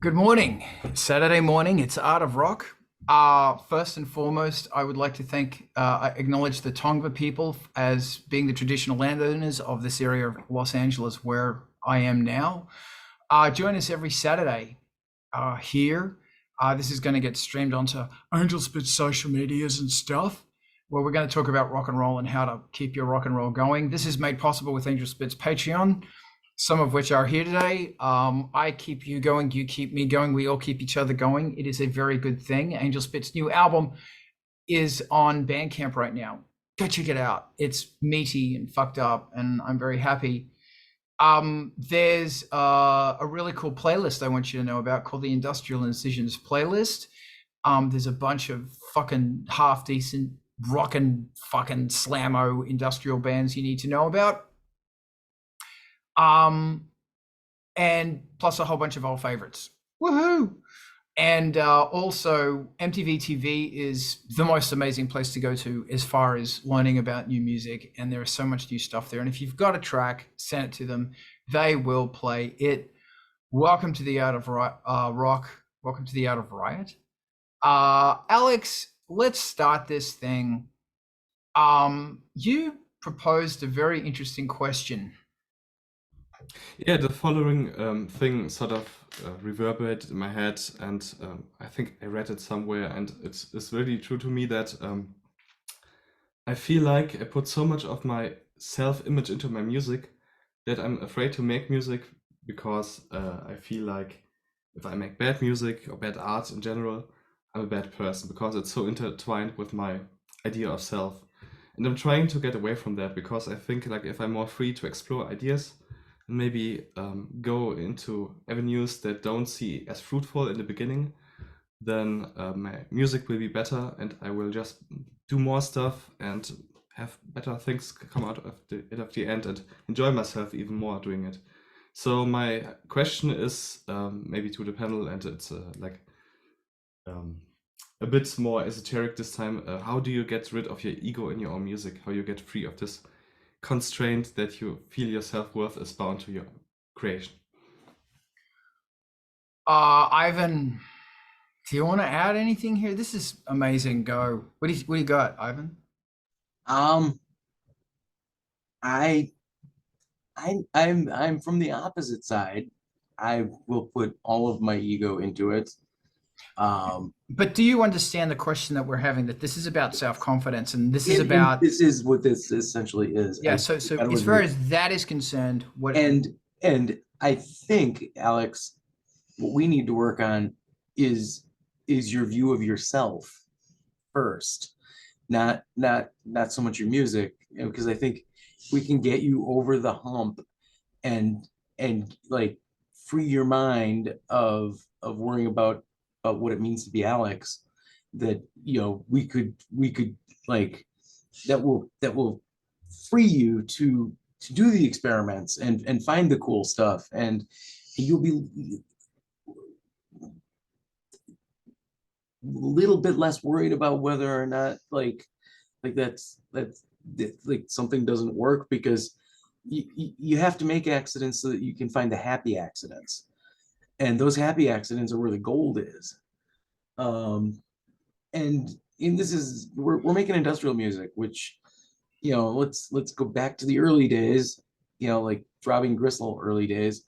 Good morning. Saturday morning, it's Art of Rock. First and foremost, I would like to acknowledge the Tongva people as being the traditional landowners of this area of Los Angeles where I am now. Join us every Saturday here. This is going to get streamed onto ANGELSPIT'S social medias and stuff, where we're going to talk about rock and roll and how to keep your rock and roll going. This is made possible with ANGELSPIT'S Patreon, some of which are here today. I keep you going, you keep me going, we all keep each other going. It is a very good thing. ANGELSPIT'S new album is on BANDCAMP right now. Go check it out. It's meaty and fucked up, and I'm very happy. There's a really cool playlist I want you to know about called the Industrial Incisions playlist. There's a bunch of fucking half decent rockin' fucking slammo industrial bands you need to know about. And plus a whole bunch of old favorites. Woohoo! And also, MTV TV is the most amazing place to go to as far as learning about new music. And there is so much new stuff there. And if you've got a track, send it to them. They will play it. Welcome to the Art of Rock. Welcome to the Art of Riot. Alex, let's start this thing. You proposed a very interesting question. Yeah, the following thing sort of reverberated in my head, and I think I read it somewhere, and it's really true to me that I feel like I put so much of my self-image into my music that I'm afraid to make music because I feel like if I make bad music or bad art in general, I'm a bad person because it's so intertwined with my idea of self. And I'm trying to get away from that because I think like if I'm more free to explore ideas and maybe go into avenues that don't see as fruitful in the beginning, then my music will be better and I will just do more stuff and have better things come out of the end and enjoy myself even more doing it. So my question is maybe to the panel, and it's a bit more esoteric this time. How do you get rid of your ego in your own music? How you get free of this constraint that you feel your self-worth is bound to your creation? Ivan, do you want to add anything here? This is amazing. Go. What do you got, Ivan? Um, I, I'm from the opposite side. I will put all of my ego into it. But do you understand the question that we're having? That this is about self-confidence, and this is and about this is what this essentially is. yeah. So as far as that is concerned, what and I think, Alex, what we need to work on is your view of yourself first, not so much your music, because I think we can get you over the hump and like free your mind of worrying about what it means to be Alex. That we could like that will free you to do the experiments and find the cool stuff, and you'll be a little bit less worried about whether or not that's like something doesn't work, because you have to make accidents so that you can find the happy accidents, and those happy accidents are where the gold is. um and this is we're making industrial music, which, let's go back to the early days, like Throbbing Gristle early days.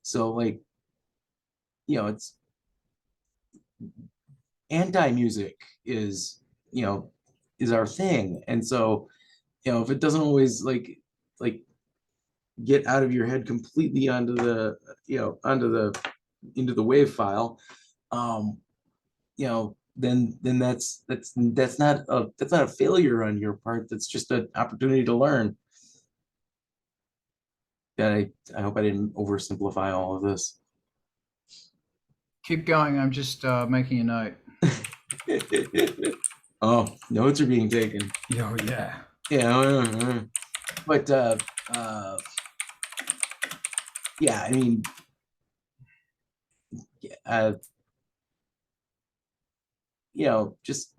So like, it's anti-music is our thing. And so, if it doesn't always like get out of your head completely onto the onto the into the wave file, um then that's not a failure on your part. That's just an opportunity to learn. And I hope I didn't oversimplify all of this. keep going. I'm just making a note. Oh, notes are being taken. Oh yeah. Yeah. But yeah, I mean, just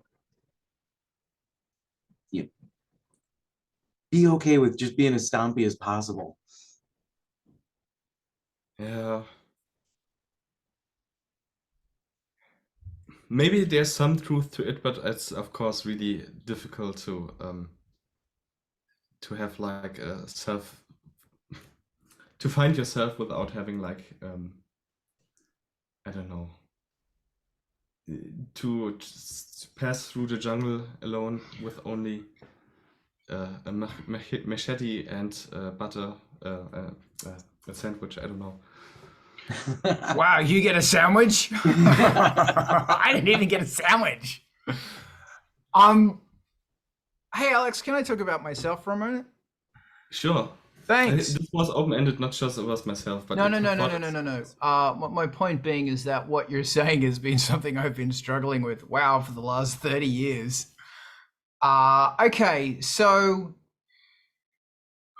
be okay with just being as stompy as possible. Yeah, maybe there's some truth to it, but it's of course really difficult to have like a to find yourself without having like I don't know, to pass through the jungle alone with only a machete and butter, a sandwich. I don't know. Wow, you get a sandwich? I didn't even get a sandwich. Hey Alex, can I talk about myself for a moment? Sure. Thanks. This was open-ended, not just about myself, but No. My point being is that what you're saying has been something I've been struggling with, wow, for the last 30 years. Okay, so,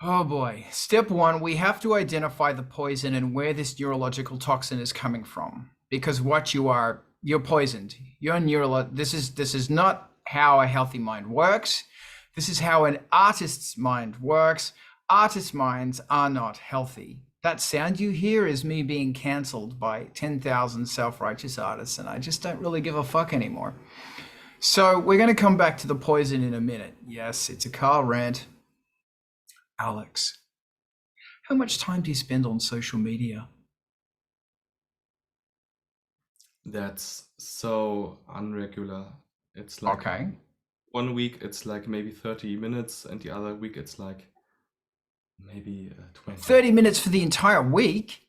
oh boy. Step one, we have to identify the poison and where this neurological toxin is coming from. Because what you're poisoned. This is not how a healthy mind works. This is how an artist's mind works. Artists' minds are not healthy. That sound you hear is me being cancelled by 10,000 self-righteous artists, and I just don't really give a fuck anymore. So we're going to come back to the poison in a minute. Yes, it's a car rant. Alex, how much time do you spend on social media? that's so unregular. It's like Okay. 1 week it's like maybe 30 minutes, and the other week it's like maybe 20. 30 minutes for the entire week?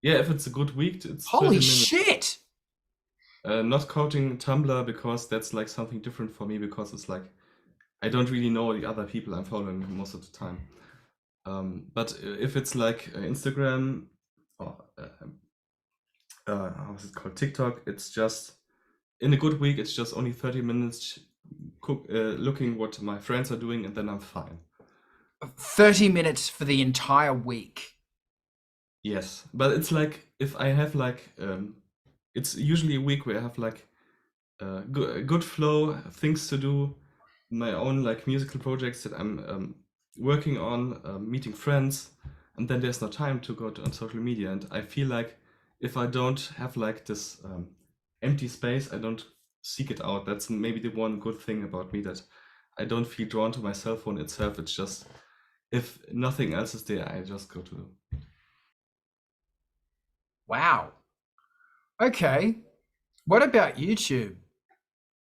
Yeah, if it's a good week, it's 30 Holy minutes. shit! Not counting Tumblr, because that's like something different for me, because it's like I don't really know the other people I'm following most of the time. But if it's like Instagram or how's it called, TikTok, it's just in a good week it's just only 30 minutes looking what my friends are doing, and then I'm fine. 30 minutes for the entire week. Yes, but it's like if I have like it's usually a week where I have like good flow, things to do, my own like musical projects that I'm working on, meeting friends, and then there's no time to go on social media. And I feel like if I don't have like this empty space, I don't seek it out. That's maybe the one good thing about me, that I don't feel drawn to my cell phone itself. It's just, if nothing else is there, I just go to. Wow. Okay. What about YouTube?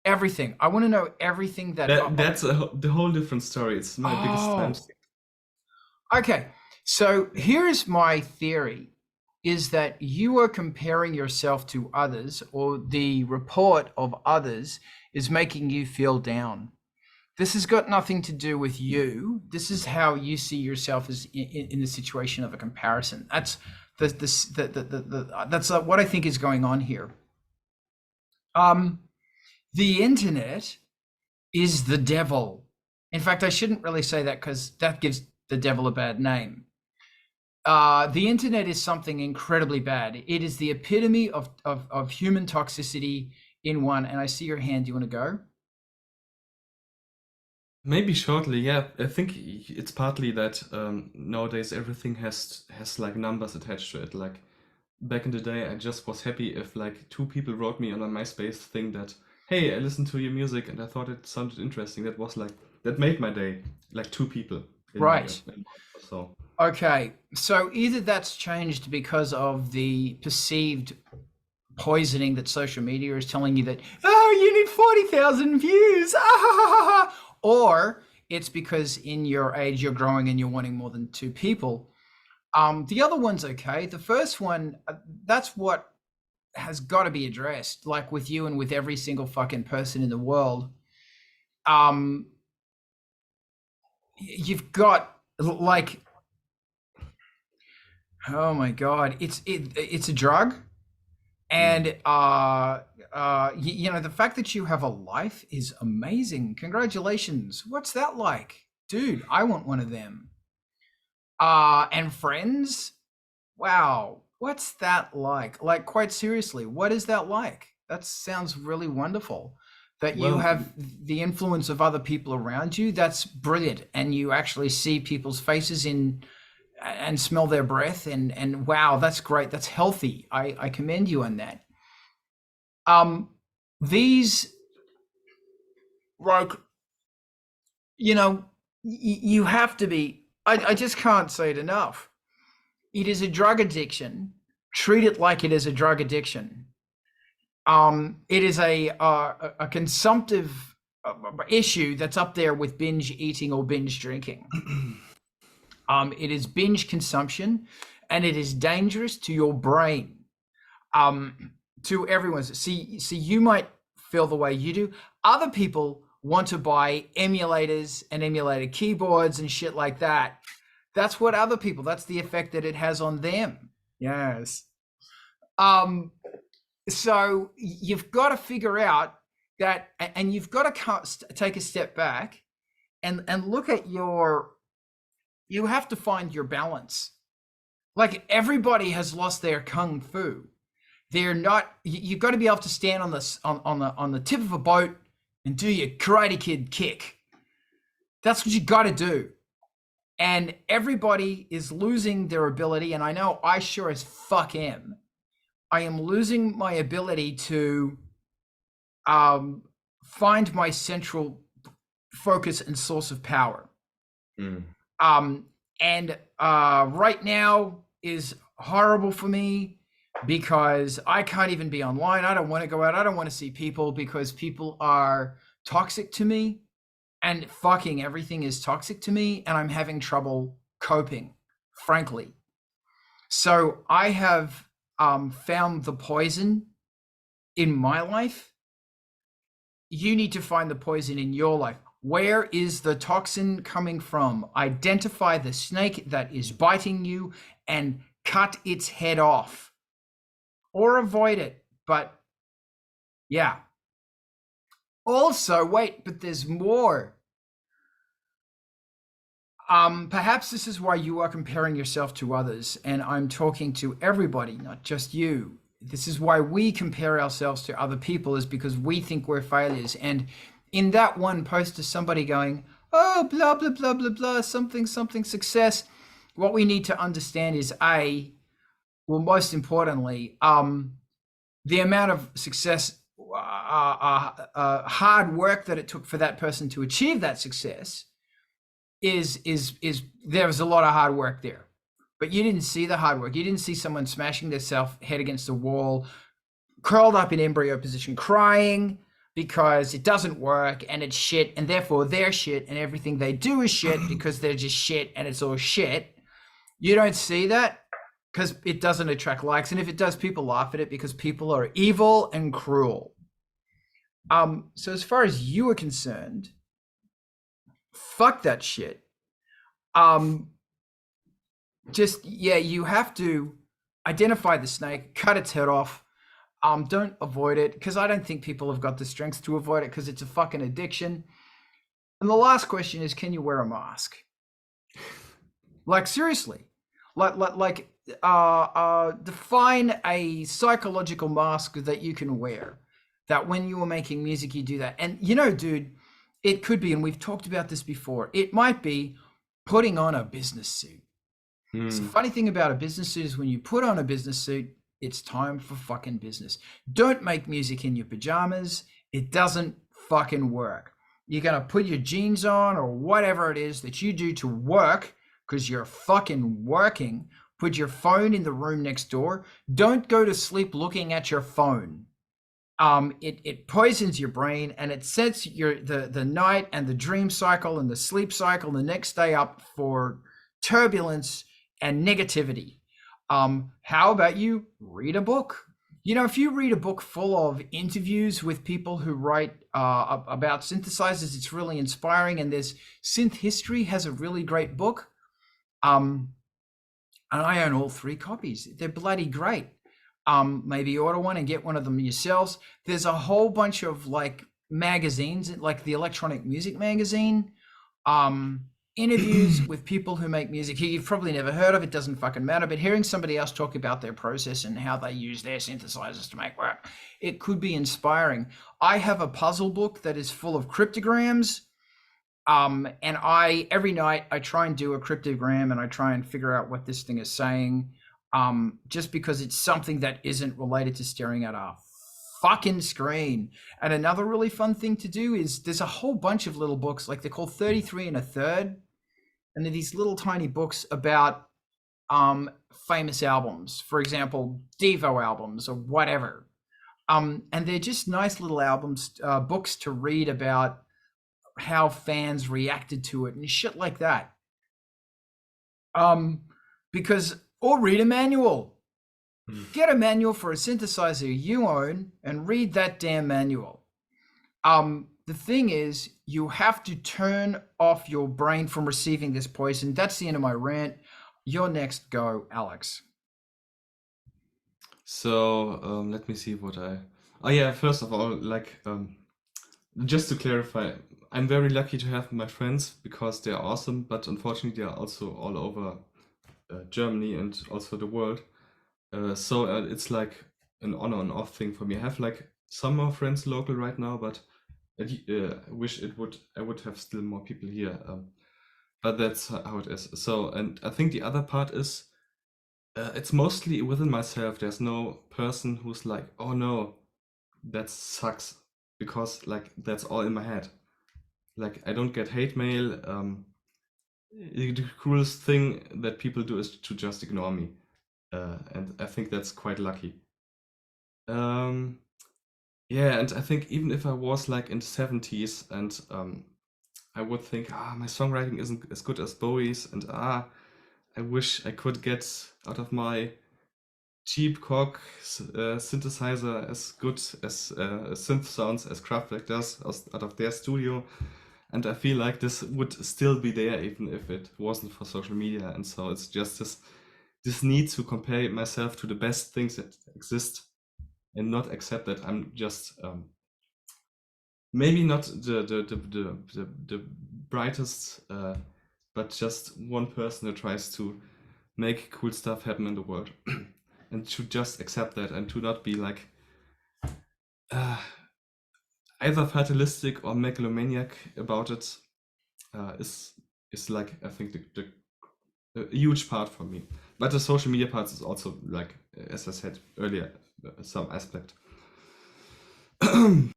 Everything. I want to know everything That's the whole different story. It's my biggest time sink. Okay. So here's my theory, is that you are comparing yourself to others, or the report of others is making you feel down. This has got nothing to do with you. This is how you see yourself as in the situation of a comparison. That's that's what I think is going on here. The internet is the devil. In fact, I shouldn't really say that, because that gives the devil a bad name. The internet is something incredibly bad. It is the epitome of human toxicity in one. And I see your hand. Do you want to go? Maybe shortly, yeah. I think it's partly that nowadays everything has like numbers attached to it. Like back in the day, I just was happy if like 2 people wrote me on a MySpace thing that, hey, I listened to your music and I thought it sounded interesting. That was like, that made my day. Like 2 people. Right. So. Okay. So either that's changed because of the perceived poisoning that social media is telling you that, oh, you need 40,000 views. Or it's because in your age, you're growing and you're wanting more than 2 people. The other one's okay. The first one, that's what has got to be addressed, like with you and with every single fucking person in the world. You've got like, oh my God, it's a drug. And you know, the fact that you have a life is amazing. Congratulations. What's that like? Dude, I want one of them. And friends? Wow. What's that like? Like, quite seriously, what is that like? That sounds really wonderful. That you have the influence of other people around you. That's brilliant. And you actually see people's faces and smell their breath, and wow, that's great. That's healthy. I commend you on that. these, like, you know, you have to be, I just can't say it enough. It is a drug addiction. Treat it like it is a drug addiction. It is a consumptive issue that's up there with binge eating or binge drinking. It is binge consumption, and it is dangerous to your brain. To everyone. See, you might feel the way you do. Other people want to buy emulators and emulator keyboards and shit like that. That's what other people, that's the effect that it has on them. Yes. So you've got to figure out that, and you've got to take a step back and look at you have to find your balance. Like, everybody has lost their kung fu. They're not, you've got to be able to stand on the tip of a boat and do your Karate Kid kick. That's what you got to do. And everybody is losing their ability. And I know I sure as fuck am. I am losing my ability to find my central focus and source of power. And right now is horrible for me because I can't even be online. I don't want to go out. I don't want to see people because people are toxic to me, and fucking everything is toxic to me, and I'm having trouble coping, frankly. So I have found the poison in my life. You need to find the poison in your life. Where is the toxin coming from? Identify the snake that is biting you and cut its head off, or avoid it. But yeah. Also, wait, but there's more. Perhaps this is why you are comparing yourself to others, and I'm talking to everybody, not just you. This is why we compare ourselves to other people, is because we think we're failures. And in that one post to somebody going, oh, blah, blah, blah, blah, blah, something, something, success. What we need to understand is most importantly, the amount of success, hard work that it took for that person to achieve that success is there was a lot of hard work there. But you didn't see the hard work. You didn't see someone smashing themselves head against the wall, curled up in embryo position, crying because it doesn't work and it's shit, and therefore they're shit, and everything they do is shit because they're just shit and it's all shit. You don't see that because it doesn't attract likes. And if it does, people laugh at it because people are evil and cruel. So as far as you are concerned, fuck that shit. You have to identify the snake, cut its head off. Don't avoid it, because I don't think people have got the strength to avoid it because it's a fucking addiction. And the last question is, can you wear a mask? Like, seriously, define a psychological mask that you can wear, that when you are making music, you do that. And you know, dude, it could be, and we've talked about this before, it might be putting on a business suit. So the funny thing about a business suit is when you put on a business suit, it's time for fucking business. Don't make music in your pajamas. It doesn't fucking work. You're going to put your jeans on or whatever it is that you do to work because you're fucking working. Put your phone in the room next door. Don't go to sleep looking at your phone. It poisons your brain, and it sets the night and the dream cycle and the sleep cycle the next day up for turbulence and negativity. How about you read a book? You know, if you read a book full of interviews with people who write about synthesizers, it's really inspiring. And there's Synth History has a really great book. And I own all 3 copies. They're bloody great. Maybe order one and get one of them yourselves. There's a whole bunch of like magazines, like the Electronic Music Magazine, interviews with people who make music you've probably never heard of. It doesn't fucking matter, but hearing somebody else talk about their process and how they use their synthesizers to make work, it could be inspiring. I have a puzzle book that is full of cryptograms, and every night I try and do a cryptogram and I try and figure out what this thing is saying, just because it's something that isn't related to staring at a fucking screen. And another really fun thing to do is there's a whole bunch of little books, like they're called 33 and a third. And they're these little tiny books about famous albums, for example, Devo albums or whatever. And they're just nice little albums, books to read about how fans reacted to it and shit like that. Because, or read a manual. Get a manual for a synthesizer you own and read that damn manual. The thing is, you have to turn off your brain from receiving this poison. That's the end of my rant. Your next go, Alex. So let me see what I. Oh yeah, first of all, like just to clarify, I'm very lucky to have my friends because they're awesome, but unfortunately they are also all over Germany and also the world. So it's like an on and off thing for me. I have like some more friends local right now, but I wish I would have still more people here. But that's how it is. So, and I think the other part is it's mostly within myself. There's no person who's like, oh no, that sucks, because like that's all in my head. Like I don't get hate mail. The cruelest thing that people do is to just ignore me. And I think that's quite lucky. Yeah, and I think even if I was like in the 70s and I would think, my songwriting isn't as good as Bowie's, and I wish I could get out of my cheap Korg synthesizer as good as synth sounds as Kraftwerk does out of their studio. And I feel like this would still be there even if it wasn't for social media. And so it's just this need to compare myself to the best things that exist and not accept that I'm just maybe not the brightest, but just one person who tries to make cool stuff happen in the world. And to just accept that and to not be like either fatalistic or megalomaniac about it is like, I think, a huge part for me. But the social media part is also like, as I said earlier, some aspect. Hope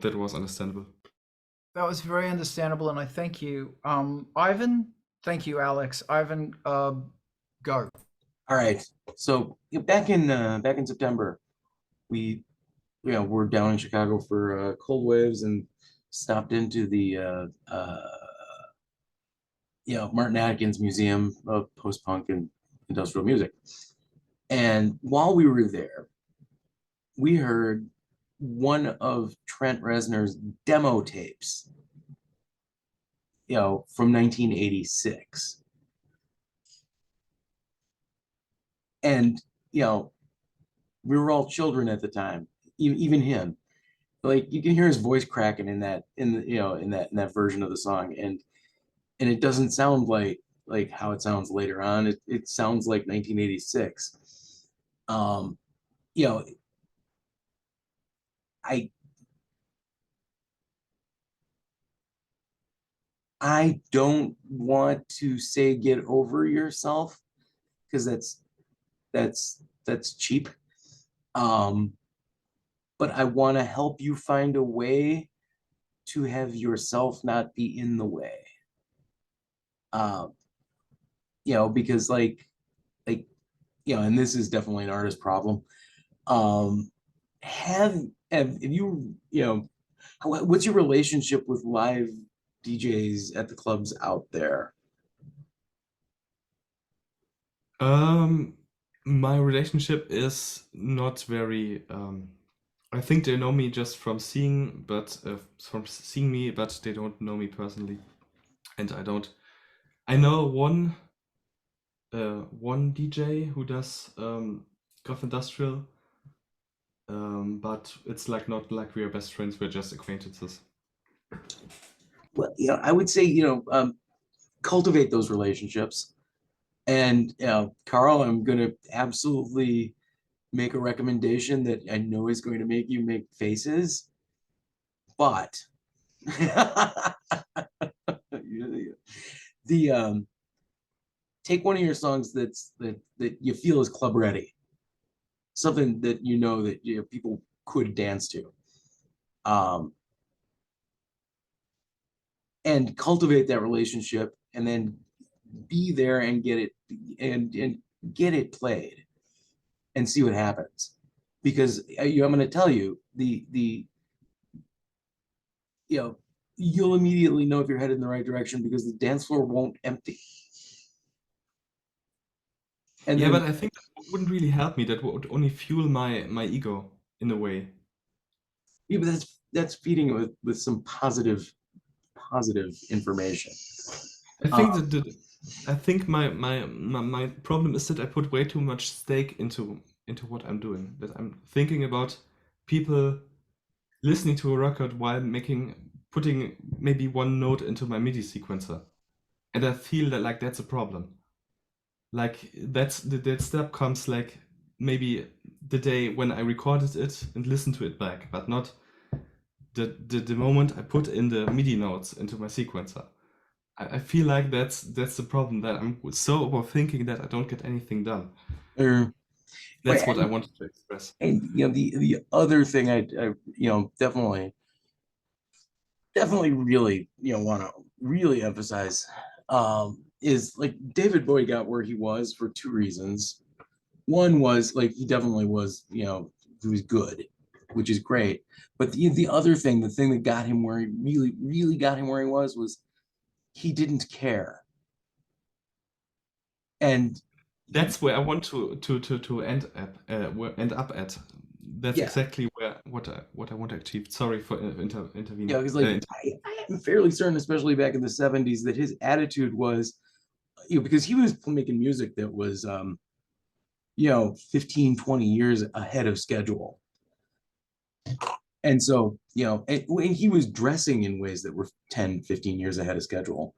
that was understandable. That was very understandable, and I thank you. Ivan, thank you, Alex. Ivan, go. All right. So back in September, we we're down in Chicago for Cold Waves and stopped into the Martin Atkins Museum of Post-Punk and Industrial Music. And while we were there, we heard one of Trent Reznor's demo tapes, from 1986. And, we were all children at the time, even him. Like you can hear his voice cracking in that version of the song. And it doesn't sound like how it sounds later on. It sounds like 1986. I don't want to say get over yourself, because that's cheap. But I want to help you find a way to have yourself not be in the way. Because and this is definitely an artist problem. Have you, what's your relationship with live DJs at the clubs out there? My relationship is not very. I think they know me just from seeing me, but they don't know me personally, and I don't. I know one DJ who does goth industrial, but it's like not like we are best friends. We're just acquaintances. Well, I would say cultivate those relationships. And Carl, I'm going to absolutely make a recommendation that I know is going to make you make faces, but take one of your songs that you feel is club ready, something that you know that people could dance to. And cultivate that relationship, and then be there and get it and get it played and see what happens. Because I'm going to tell you, you'll immediately know if you're headed in the right direction because the dance floor won't empty. And Yeah, then, but I think that wouldn't really help me. That would only fuel my ego in a way. yeah, but that's feeding it with some positive information. I think I think my problem is that I put way too much stake into what I'm doing. That I'm thinking about people listening to a record while putting maybe one note into my MIDI sequencer, and I feel that like that's a problem. Like that step comes like maybe the day when I recorded it and listened to it back, but not the moment I put in the MIDI notes into my sequencer. I feel like that's the problem, that I'm so overthinking that I don't get anything done. That's what I wanted to express. And the other thing I definitely really want to really emphasize is like David Bowie got where he was for two reasons. One was like he definitely was he was good, which is great. But the other thing, the thing that got him where he really got him where he was he didn't care. And that's where I want to end up at. That's exactly what I want to achieve. Sorry for intervening. Yeah, because like I am fairly certain, especially back in the 70s, that his attitude was, because he was making music that was 15, 20 years ahead of schedule. And so, and he was dressing in ways that were 10, 15 years ahead of schedule.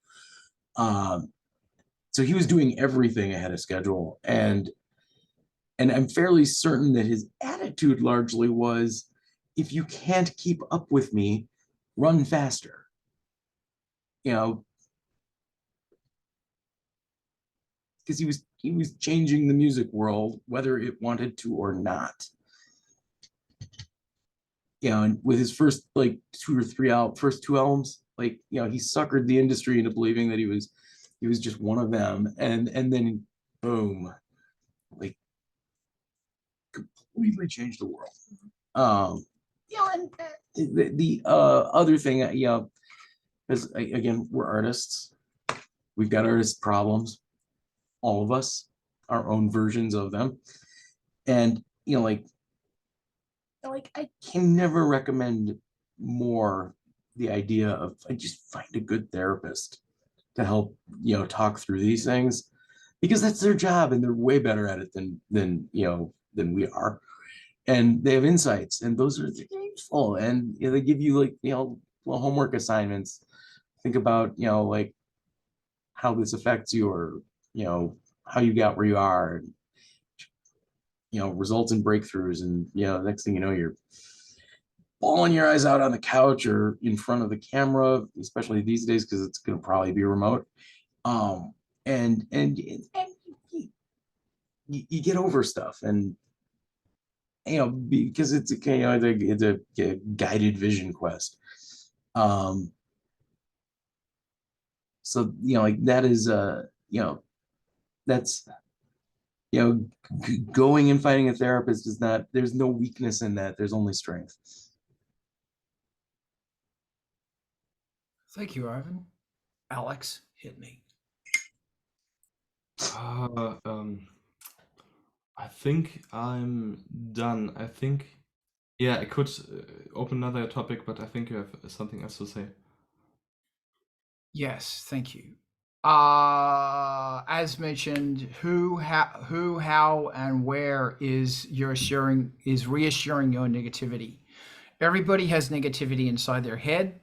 So he was doing everything ahead of schedule. And I'm fairly certain that his attitude largely was, if you can't keep up with me, run faster. Because he was changing the music world, whether it wanted to or not. And with his first like first two albums, like he suckered the industry into believing that he was just one of them, and then boom, like completely changed the world. And the other thing, is again, we're artists. We've got artist problems, all of us, our own versions of them, and like I can never recommend more the idea of just find a good therapist to help talk through these things, because that's their job and they're way better at it than we are, and they have insights, and those are useful, and they give you like little homework assignments. Think about like how this affects you, or how you got where you are, and results in breakthroughs, and next thing you know, you're bawling your eyes out on the couch or in front of the camera, especially these days because it's going to probably be remote. And you get over stuff, and because it's a guided vision quest. So like that is that's going and finding a therapist is not, there's no weakness in that, there's only strength. Thank you, Ivan. Alex, hit me. I think I'm done. I think, yeah, I could open another topic, but I think you have something else to say. Yes, thank you. As mentioned, who, how, and where is reassuring your negativity. Everybody has negativity inside their head.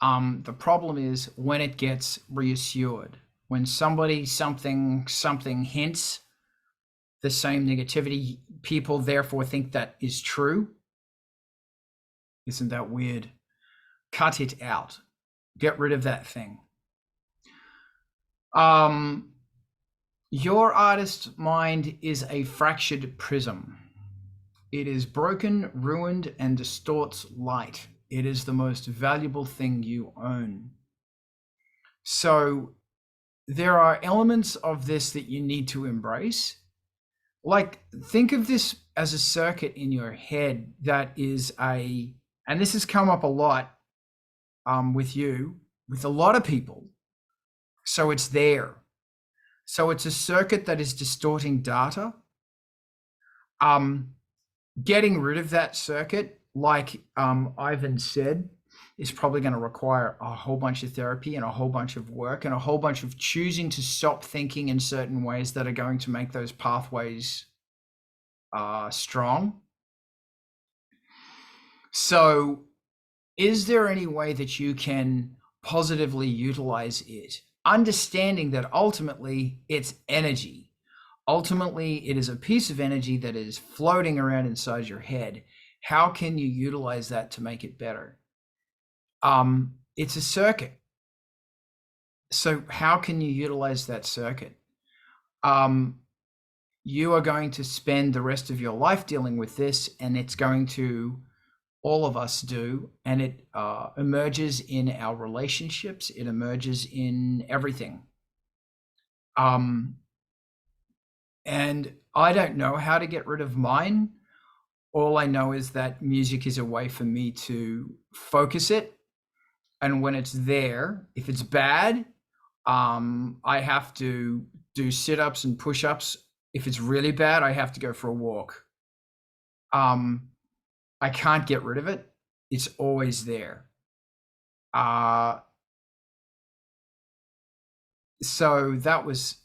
The problem is when it gets reassured. When somebody, something hints the same negativity, people therefore think that is true. Isn't that weird? Cut it out. Get rid of that thing. Your artist mind is a fractured prism. It is broken, ruined, and distorts light. It is the most valuable thing you own. So there are elements of this that you need to embrace. Like, think of this as a circuit in your head that is and this has come up a lot with a lot of people. So it's there. So it's a circuit that is distorting data. Getting rid of that circuit, like Ivan said, is probably going to require a whole bunch of therapy and a whole bunch of work and a whole bunch of choosing to stop thinking in certain ways that are going to make those pathways strong. So is there any way that you can positively utilize it, understanding that ultimately it's energy? Ultimately, it is a piece of energy that is floating around inside your head. How can you utilize that to make it better? It's a circuit. So how can you utilize that circuit? You are going to spend the rest of your life dealing with this, and it's going to, all of us do, and it emerges in our relationships. It emerges in everything. And I don't know how to get rid of mine. All I know is that music is a way for me to focus it. And when it's there, if it's bad, I have to do sit-ups and push-ups. If it's really bad, I have to go for a walk. I can't get rid of it. It's always there. So that was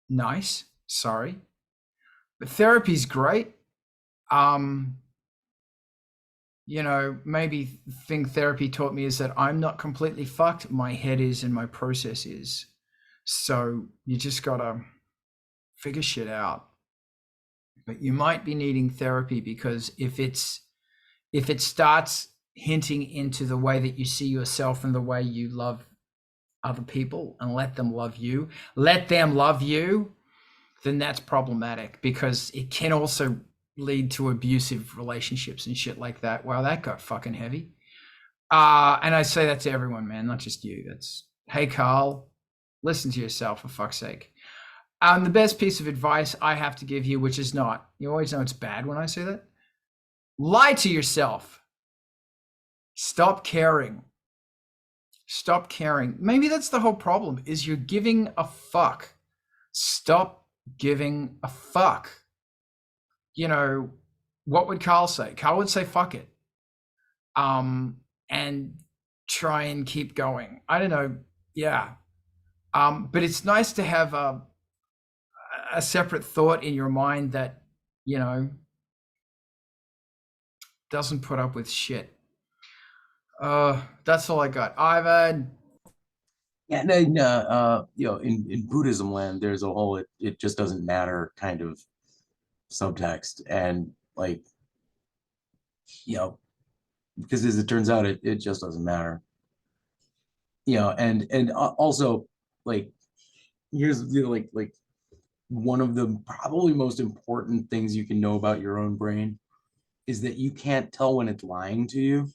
nice. Sorry. But therapy's great. You know, maybe thing therapy taught me is that I'm not completely fucked. My head is and my process is. So you just gotta figure shit out. But you might be needing therapy because if it starts hinting into the way that you see yourself and the way you love other people and let them love you, then that's problematic, because it can also lead to abusive relationships and shit like that. Wow, that got fucking heavy. And I say that to everyone, man, not just you. That's, hey, Carl, listen to yourself, for fuck's sake. The best piece of advice I have to give you, which is not, you always know it's bad when I say that, lie to yourself. Stop caring. Stop caring. Maybe that's the whole problem, is you're giving a fuck. Stop giving a fuck. You know, what would Carl say? Carl would say, fuck it. And try and keep going. I don't know. Yeah. But it's nice to have a separate thought in your mind that, you know, doesn't put up with shit. That's all I got. Ivan. Yeah, no, you know, in Buddhism land, there's a whole it just doesn't matter kind of subtext, and like, you know, because as it turns out, it just doesn't matter. You know, and also, like, here's, you know, like one of the probably most important things you can know about your own brain is that you can't tell when it's lying to you,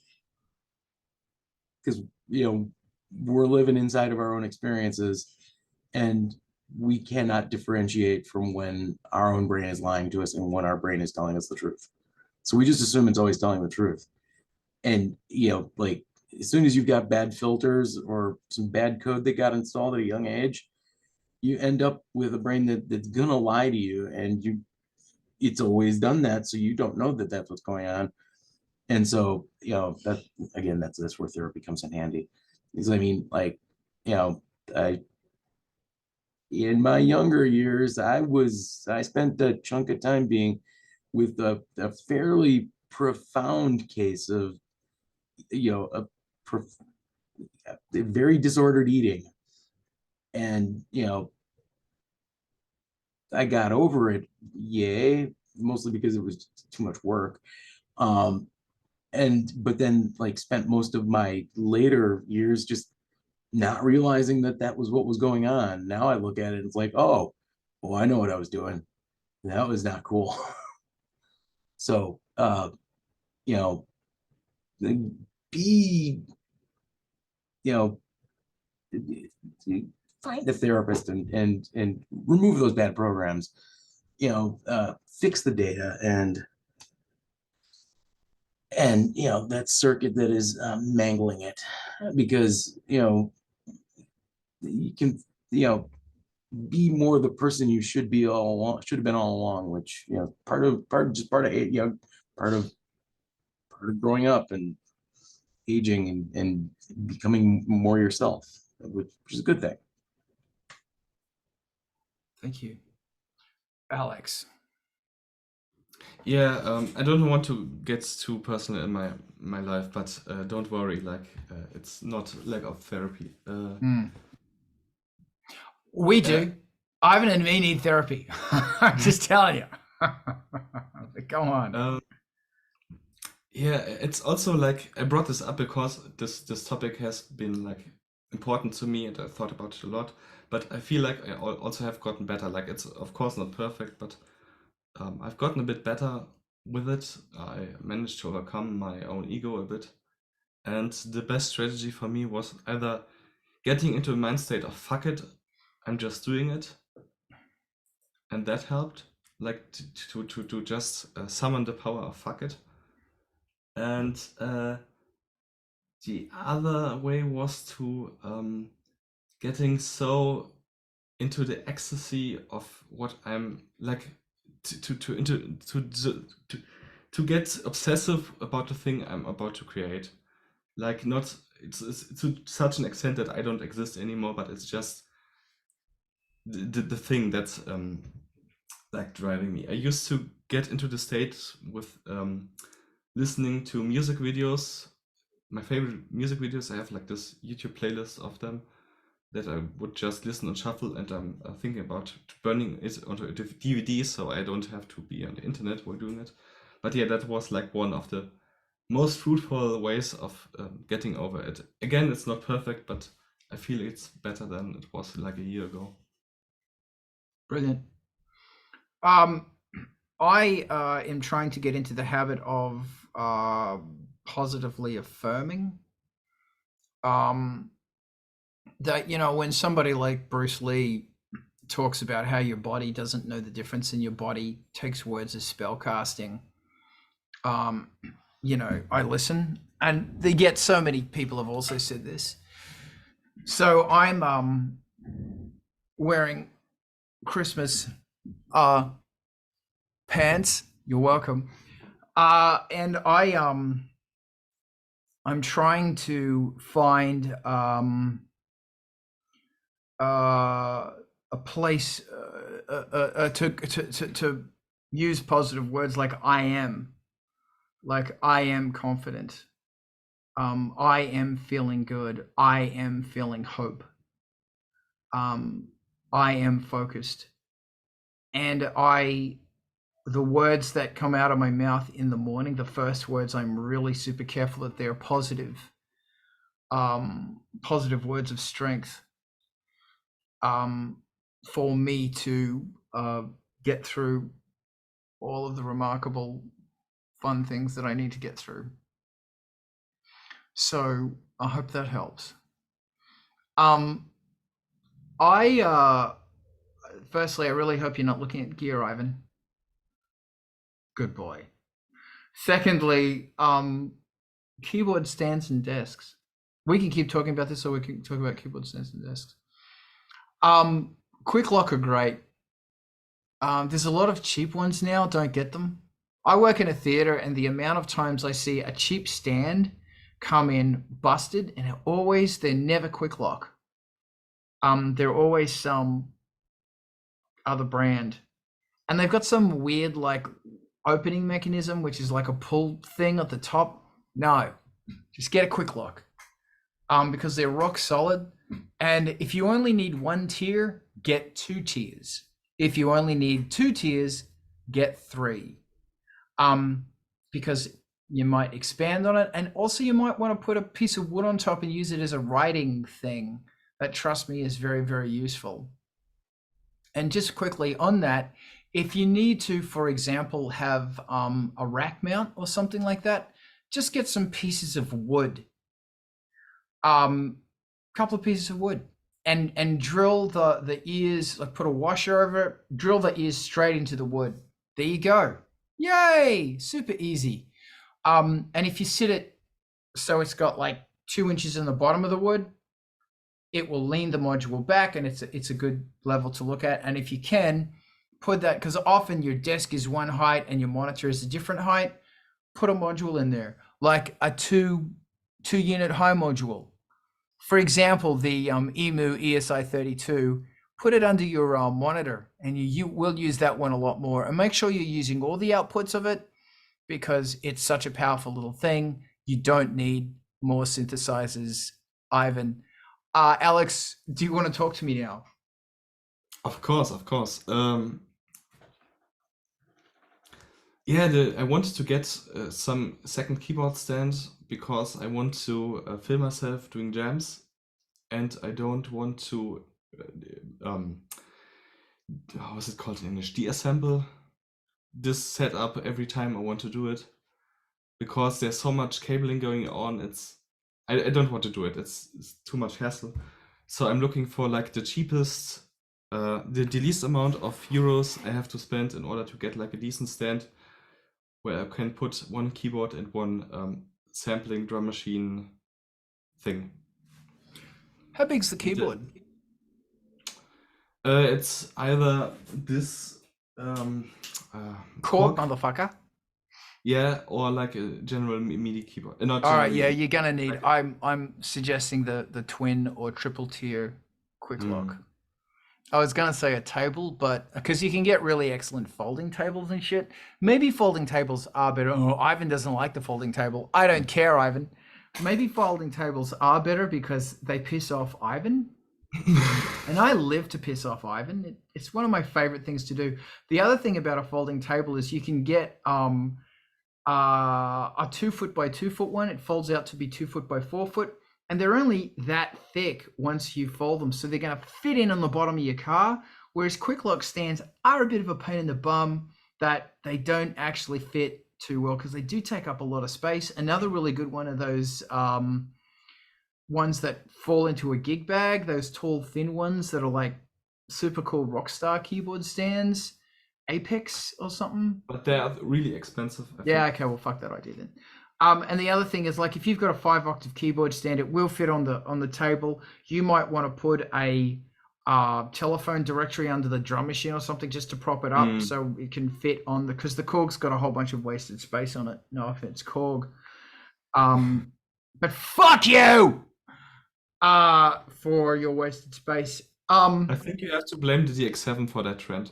because, you know, we're living inside of our own experiences, and we cannot differentiate from when our own brain is lying to us and when our brain is telling us the truth. So we just assume it's always telling the truth. And, you know, like, as soon as you've got bad filters or some bad code that got installed at a young age, you end up with a brain that's gonna lie to you, and it's always done that, so you don't know that that's what's going on. And so, you know, that, again, that's where therapy comes in handy. Because, I mean, like, you know, in my younger years, I spent a chunk of time being with a fairly profound case of, you know, a very disordered eating. And, you know, I got over it, yay, mostly because it was too much work. But then, like, spent most of my later years just not realizing that that was what was going on. Now I look at it and it's like, oh, well, I know what I was doing. That was not cool. So, you know, be, you know, find a therapist and remove those bad programs, fix the data and that circuit that is mangling it, because you can be more the person you should be all along, should have been all along, which part of growing up and aging and becoming more yourself, which is a good thing. Thank you. Alex. Yeah, I don't want to get too personal in my life, but don't worry, like it's not lack of therapy. We do. Ivan and me need therapy. I'm just telling you. Go on. Yeah, it's also like I brought this up because this topic has been like important to me and I thought about it a lot. But I feel like I also have gotten better. Like it's of course not perfect, but I've gotten a bit better with it. I managed to overcome my own ego a bit. And the best strategy for me was either getting into a mind state of fuck it, I'm just doing it. And that helped, like to just summon the power of fuck it. And the other way was to getting so into the ecstasy of what I'm like to get obsessive about the thing I'm about to create. Like not it's to such an extent that I don't exist anymore, but it's just the thing that's like driving me. I used to get into the state with listening to music videos. My favorite music videos, I have like this YouTube playlist of them that I would just listen and shuffle, and I'm thinking about burning it onto a DVD so I don't have to be on the internet while doing it. But yeah, that was like one of the most fruitful ways of getting over it. Again, it's not perfect, but I feel it's better than it was like a year ago. Brilliant. I am trying to get into the habit of positively affirming. That, when somebody like Bruce Lee talks about how your body doesn't know the difference and your body takes words as spell casting, I listen, and yet so many people have also said this. So I'm wearing Christmas pants. You're welcome. And I'm trying to find a place to use positive words like I am confident. I am feeling good. I am feeling hope. I am focused. And the words that come out of my mouth in the morning, the first words, I'm really super careful that they're positive words of strength for me to get through all of the remarkable fun things that I need to get through. So I hope that helps. Firstly, I really hope you're not looking at gear, Ivan. Good boy. Secondly, keyboard stands and desks. We can keep talking about this, or we can talk about keyboard stands and desks. Quick lock are great. There's a lot of cheap ones now. Don't get them. I work in a theater, and the amount of times I see a cheap stand come in busted, and they're never quick lock. They're always some other brand, and they've got some weird like opening mechanism, which is like a pull thing at the top. No, just get a quick lock, because they're rock solid. And if you only need one tier, get 2 tiers. If you only need 2 tiers, get 3, because you might expand on it, and also you might want to put a piece of wood on top and use it as a writing thing. That, trust me, is very, very useful. And just quickly on that, If you need to, for example, have a rack mount or something like that, just get some pieces of wood, couple of pieces of wood, and drill the ears, like put a washer over it, drill the ears straight into the wood. There you go. Yay! Super easy. And if you sit it so it's got like 2 inches in the bottom of the wood, it will lean the module back, and it's a good level to look at. And if you can put that, because often your desk is one height and your monitor is a different height, put a module in there, like a two unit high module. For example, the EMU ESI32, put it under your monitor, and you will use that one a lot more. And make sure you're using all the outputs of it, because it's such a powerful little thing. You don't need more synthesizers, Ivan. Alex, do you want to talk to me now? Of course, of course. Yeah, I wanted to get some second keyboard stand because I want to film myself doing jams, and I don't want to how is it called in English? Deassemble this setup every time I want to do it, because there's so much cabling going on. I don't want to do it. It's too much hassle. So I'm looking for like the cheapest, the least amount of euros I have to spend in order to get like a decent stand where I can put one keyboard and one sampling drum machine thing. How big's the keyboard? It's either this Cork, Korg, motherfucker. yeah, or like a general MIDI keyboard. Not All right, general yeah, MIDI. you're gonna need. I'm suggesting the twin or triple tier quick lock. I was gonna say a table, but because you can get really excellent folding tables and shit. Maybe folding tables are better. Oh, Ivan doesn't like the folding table. I don't care, Ivan. Maybe folding tables are better because they piss off Ivan. And I live to piss off Ivan. It's one of my favorite things to do. The other thing about a folding table is you can get a 2 foot by 2 foot one. It folds out to be 2 foot by 4 foot, and they're only that thick once you fold them, so they're going to fit in on the bottom of your car. Whereas quick lock stands are a bit of a pain in the bum, that they don't actually fit too well because they do take up a lot of space. Another really good one of those ones that fall into a gig bag, those tall thin ones that are like super cool Rockstar keyboard stands, Apex or something. But they're really expensive, I Yeah, think. okay, well fuck that idea then. And the other thing is, like, if you've got a 5-octave keyboard stand, it will fit on the table. You might want to put a telephone directory under the drum machine or something just to prop it up so it can fit on because the Korg's got a whole bunch of wasted space on it. No offense, Korg. But fuck you for your wasted space. I think you have to blame the DX7 for that trend.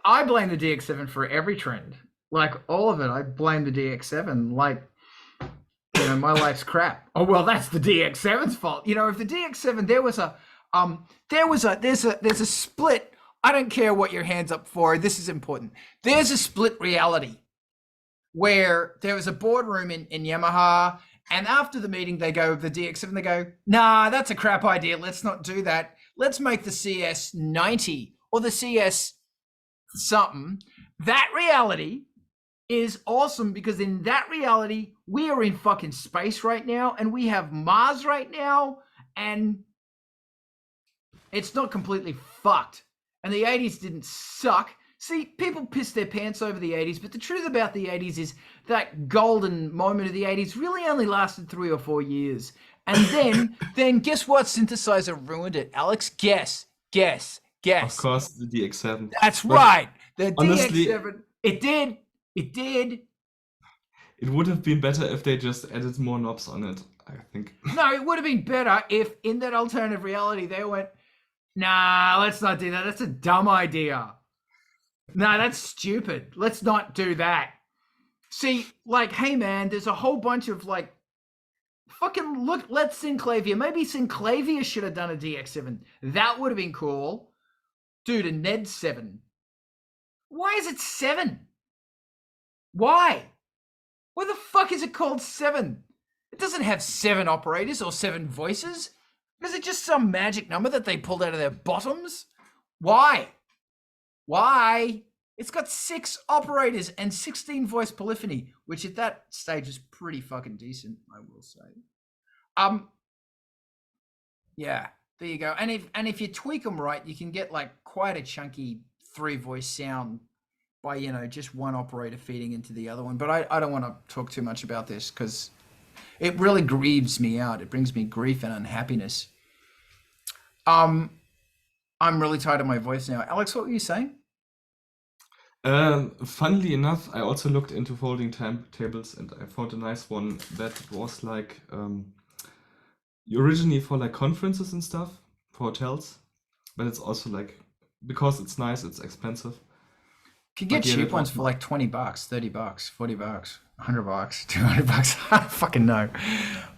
I blame the DX7 for every trend. Like all of it, I blame the DX7. Like, you know, my life's crap. Oh well, that's the DX7's fault. You know, if the DX7, there's a split. I don't care what your hands up for. This is important. There's a split reality where there was a boardroom in Yamaha, and after the meeting, they go the DX7. They go, nah, that's a crap idea. Let's not do that. Let's make the CS90 or the CS something. That reality is awesome because in that reality, we are in fucking space right now and we have Mars right now and it's not completely fucked. And the 80s didn't suck. See, people piss their pants over the 80s, but the truth about the 80s is that golden moment of the 80s really only lasted 3 or 4 years. And then guess what synthesizer ruined it? Alex, guess. Of course, the DX7. That's But right. The honestly, DX7. It did. it would have been better if they just added more knobs on it, I think. No, it would have been better if in that alternative reality they went, nah, let's not do that. That's a dumb idea. Nah, that's stupid. Let's not do that. See, like, hey man, there's a whole bunch of like, fucking look, let's Synclavia. Maybe Synclavia should have done a DX7. That would have been cool. Dude, a Ned 7. Why is it 7? Why? Why the fuck is it called 7? It doesn't have 7 operators or 7 voices. Is it just some magic number that they pulled out of their bottoms? Why? Why? It's got 6 operators and 16 voice polyphony, which at that stage is pretty fucking decent, I will say. Yeah, there you go. And if you tweak them right, you can get like quite a chunky 3-voice sound by, you know, just one operator feeding into the other one. But I don't want to talk too much about this because it really grieves me out. It brings me grief and unhappiness. I'm really tired of my voice now. Alex, what were you saying? Funnily enough, I also looked into folding tables and I found a nice one that was like originally for like conferences and stuff for hotels, but it's also like, because it's nice, it's expensive. You can get But yeah, cheap that ones was for like $20, $30, $40, $100, $200. I don't fucking know.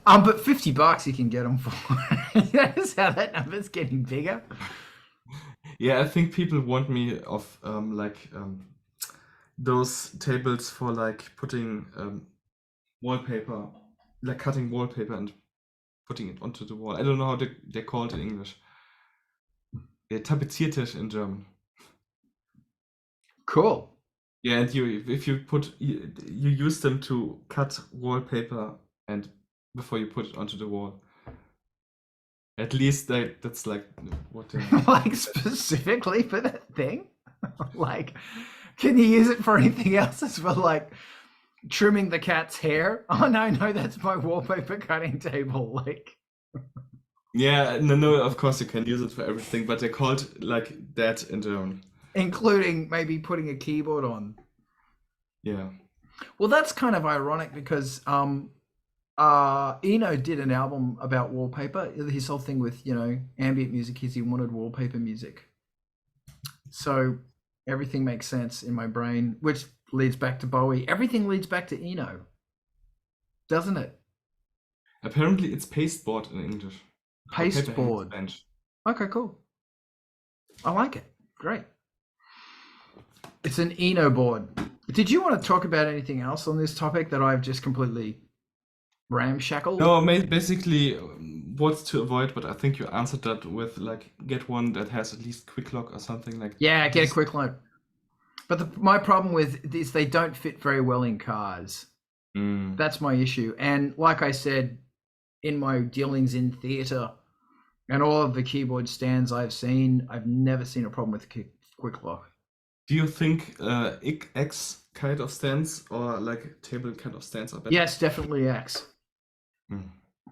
But $50 you can get them for. Notice how that number's getting bigger. yeah, I think people want me of those tables for like putting wallpaper, like cutting wallpaper and putting it onto the wall. I don't know how they call it in English. Yeah, Tapeziertisch in German. Cool. Yeah, and if you use them to cut wallpaper and before you put it onto the wall. At least that's like what they Like specifically for that thing? Like, can you use it for anything else as well? Like trimming the cat's hair? Oh no, that's my wallpaper cutting table. Like, yeah, no, of course you can use it for everything, but they called like that in German. including maybe putting a keyboard on. Yeah. Well, that's kind of ironic because Eno did an album about wallpaper. His whole thing with, you know, ambient music is he wanted wallpaper music. So everything makes sense in my brain, which leads back to Bowie. Everything leads back to Eno, doesn't it? Apparently it's pasteboard in English. Or paper in Pasteboard. Spanish. Okay, cool. I like it. Great. It's an Eno board. Did you want to talk about anything else on this topic that I've just completely ramshackled? No, basically what's to avoid, but I think you answered that with like get one that has at least quick lock or something like. Yeah, get a quick lock. But my problem with is they don't fit very well in cars. That's my issue. And like I said, in my dealings in theatre and all of the keyboard stands I've seen, I've never seen a problem with quick lock. Do you think X kind of stands or like table kind of stands are better? Yes, definitely X.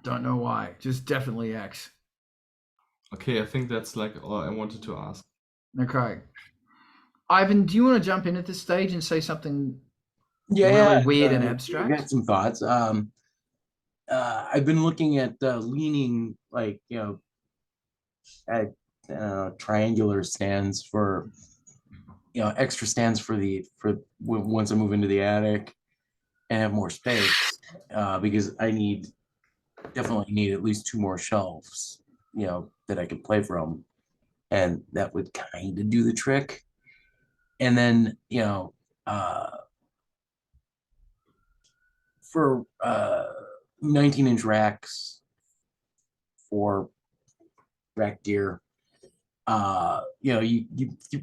Don't know why. Just definitely X. Okay, I think that's like all I wanted to ask. Okay. Ivan, do you want to jump in at this stage and say something Yeah, really weird and I abstract? got some thoughts. I've been looking at leaning, like, you know, at triangular stands for, you know, extra stands for once I move into the attic and have more space, because I definitely need at least 2 more shelves, you know, that I could play from, and that would kind of do the trick. And then, you know, for 19-inch racks for rack gear, you know, you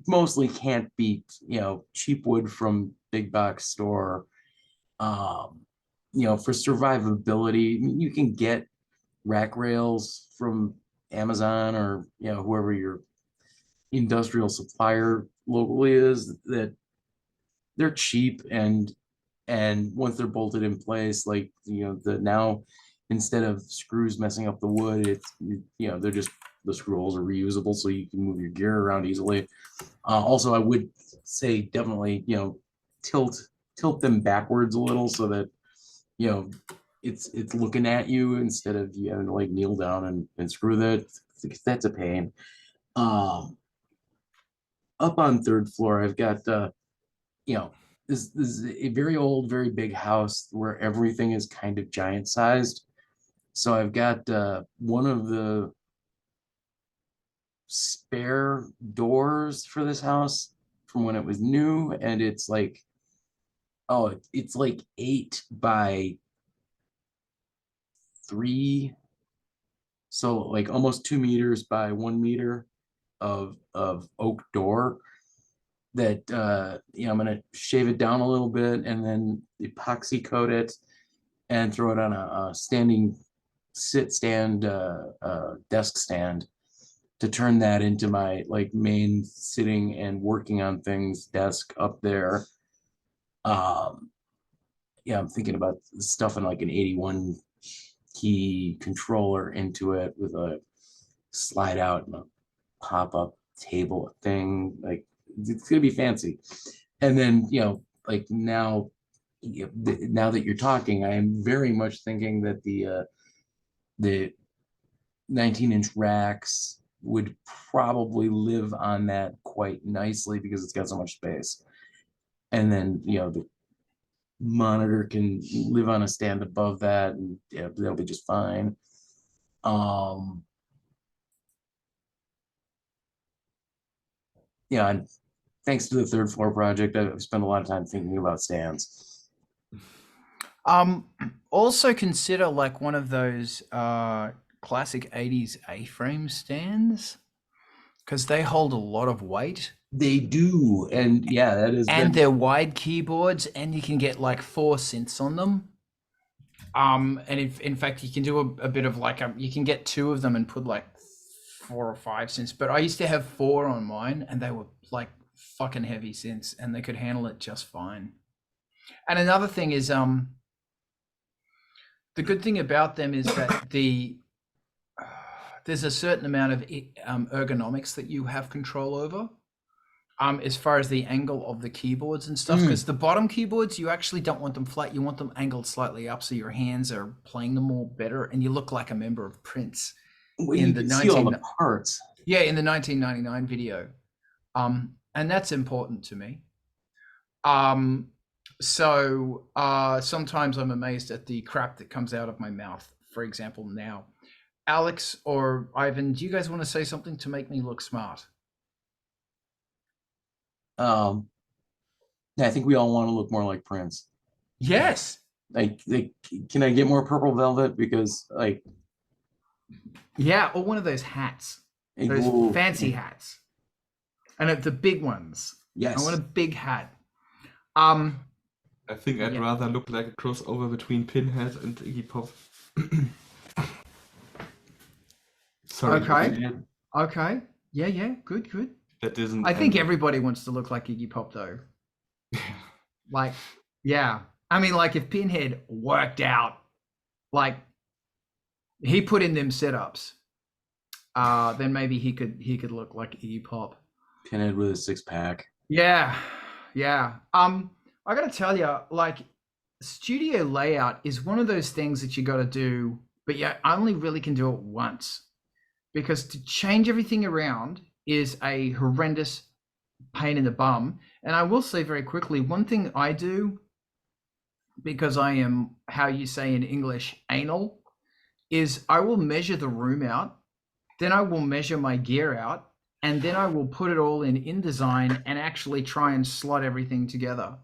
mostly can't beat, you know, cheap wood from big box store. You know, for survivability, you can get rack rails from Amazon or, you know, whoever your industrial supplier locally is, that they're cheap, and once they're bolted in place, like, you know, now instead of screws messing up the wood, it's, you know, they're just, the screw holes are reusable, so you can move your gear around easily. Also, I would say definitely, you know, tilt them backwards a little so that, you know, it's looking at you instead of you having to like kneel down and screw that. That's a pain. Up on 3rd floor, I've got you know, this is a very old, very big house where everything is kind of giant sized. So I've got one of the spare doors for this house from when it was new, and it's like, oh, it's like 8 by 3, so like almost 2 meters by 1 meter of oak door. I'm gonna shave it down a little bit and then epoxy coat it and throw it on a standing desk stand to turn that into my like main sitting and working on things desk up there. Yeah, I'm thinking about stuffing like an 81 key controller into it with a slide out and a pop-up table thing. Like it's gonna be fancy. And then, like now that you're talking, I am very much thinking that the 19-inch racks would probably live on that quite nicely because it's got so much space. And then, the monitor can live on a stand above that, and yeah, that'll be just fine. Yeah, and thanks to the third floor project, I've spent a lot of time thinking about stands. Also consider like one of those classic 80s A-frame stands, because they hold a lot of weight. They do, and yeah, that is. And they're wide keyboards, and you can get like 4 synths on them. And if in fact you can do a bit of like you can get 2 of them and put like 4 or 5 synths. But I used to have 4 on mine, and they were like fucking heavy synths, and they could handle it just fine. And another thing is the good thing about them is that there's a certain amount of ergonomics that you have control over. As far as the angle of the keyboards and stuff, because the bottom keyboards, you actually don't want them flat. You want them angled slightly up so your hands are playing them all better, and you look like a member of Prince in the 1999 video. And that's important to me. So sometimes I'm amazed at the crap that comes out of my mouth. For example, now, Alex or Ivan, do you guys want to say something to make me look smart? I think we all want to look more like Prince. Yes. Like, can I get more purple velvet? Because like, yeah, or one of those hats, those fancy hats, and the big ones. Yes, I want a big hat. I think I'd rather look like a crossover between Pinhead and Iggy Pop. Sorry. Okay. Yeah. Good. That isn't. I think everybody wants to look like Iggy Pop, though. Like, yeah. I mean, like if Pinhead worked out, like he put in them setups, then maybe he could look like Iggy Pop. Pinhead with a 6-pack. Yeah. I gotta tell you, like, studio layout is one of those things that you got to do, but you only really can do it once, because to change everything around is a horrendous pain in the bum. And I will say very quickly, one thing I do, because I am, how you say in English, anal, is I will measure the room out, then I will measure my gear out, and then I will put it all in InDesign and actually try and slot everything together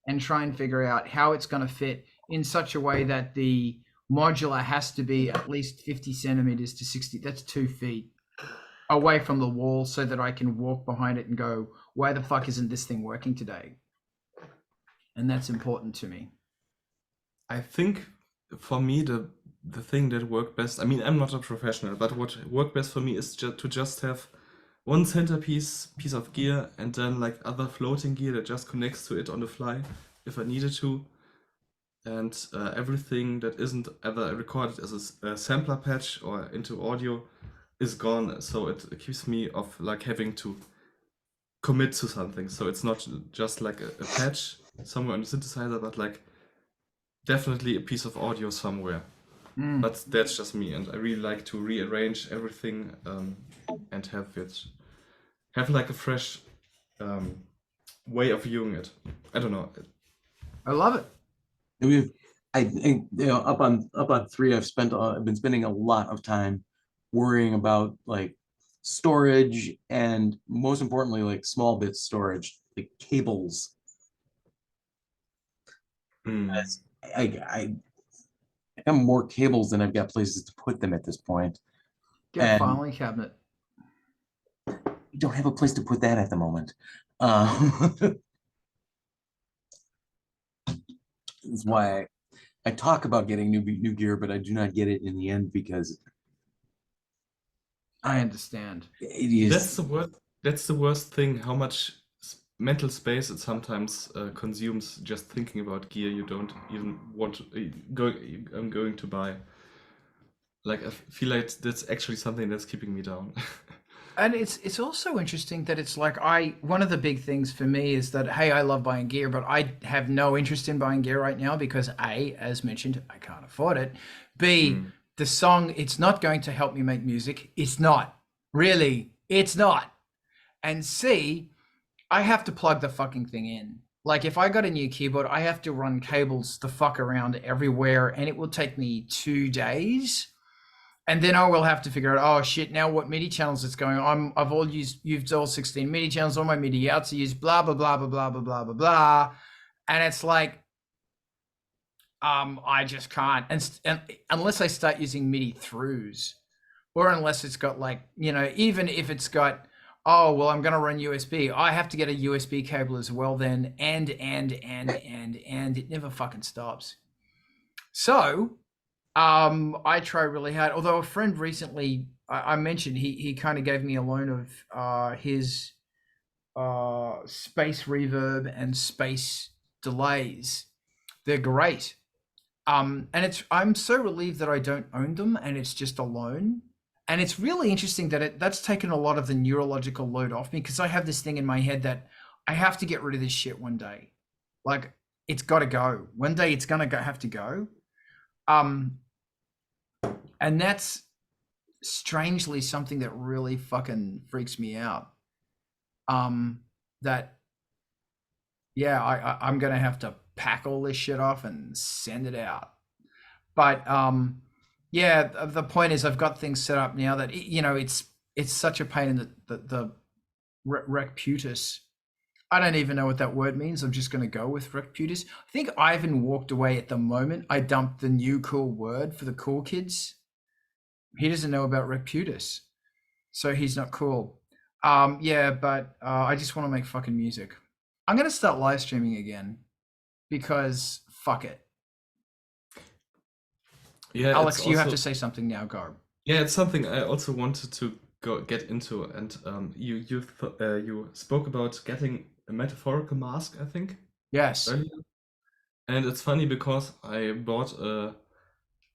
and try and figure out how it's going to fit in such a way that the modular has to be at least 50 centimeters to 60, that's 2 feet away from the wall, so that I can walk behind it and go, why the fuck isn't this thing working today? And that's important to me. I think for me, the thing that worked best, I mean, I'm not a professional, but what worked best for me is to just have one centerpiece piece of gear, and then like other floating gear that just connects to it on the fly if I needed to. And everything that isn't ever recorded as a sampler patch or into audio is gone, so it keeps me off like having to commit to something. So it's not just like a patch somewhere on the synthesizer, but like definitely a piece of audio somewhere. But that's just me, and I really like to rearrange everything and have like a fresh way of viewing it. I don't know. I love it. I think, up on 3, I've been spending a lot of time worrying about like storage, and most importantly, like small bit storage, like cables. I have more cables than I've got places to put them at this point. Get a filing cabinet. We don't have a place to put that at the moment. That's why I talk about getting new gear, but I do not get it in the end because I understand. it is. That's the worst thing. How much mental space it sometimes consumes just thinking about gear you don't even want to I'm going to buy. Like I feel like that's actually something that's keeping me down. And it's also interesting that it's like one of the big things for me is that, hey, I love buying gear, but I have no interest in buying gear right now because A, as mentioned, I can't afford it. B, the song, it's not going to help me make music. It's not. Really, it's not. And C, I have to plug the fucking thing in. Like if I got a new keyboard, I have to run cables the fuck around everywhere, and it will take me 2 days. And then I will have to figure out, oh shit, now what MIDI channels it's going on. I've used all 16 MIDI channels, all my MIDI outs are used, blah, blah, blah, blah, blah, blah, blah, blah, blah. And it's like, I just can't. And unless I start using MIDI throughs, or unless it's got like, even if it's got, oh, well, I'm going to run USB, I have to get a USB cable as well then, and it never fucking stops. So, I try really hard. Although a friend recently, I mentioned he kind of gave me a loan of his space reverb and space delays. They're great. And I'm so relieved that I don't own them and it's just a loan. And it's really interesting that that's taken a lot of the neurological load off me, because I have this thing in my head that I have to get rid of this shit one day. Like it's got to go. One day it's gonna have to go. And that's strangely something that really fucking freaks me out. That, yeah, I'm going to have to pack all this shit off and send it out. But, yeah, the point is I've got things set up now that, it's such a pain in the recputus. I don't even know what that word means. I'm just going to go with recputus. I think Ivan walked away at the moment. I dumped the new cool word for the cool kids. He doesn't know about recputus, so he's not cool. Yeah, but I just want to make fucking music. I'm going to start live streaming again because fuck it. Yeah, Alex, you have to say something now, Garb. Yeah, it's something I also wanted to get into, and you spoke about getting a metaphorical mask, I think. Yes. Earlier. And it's funny because I bought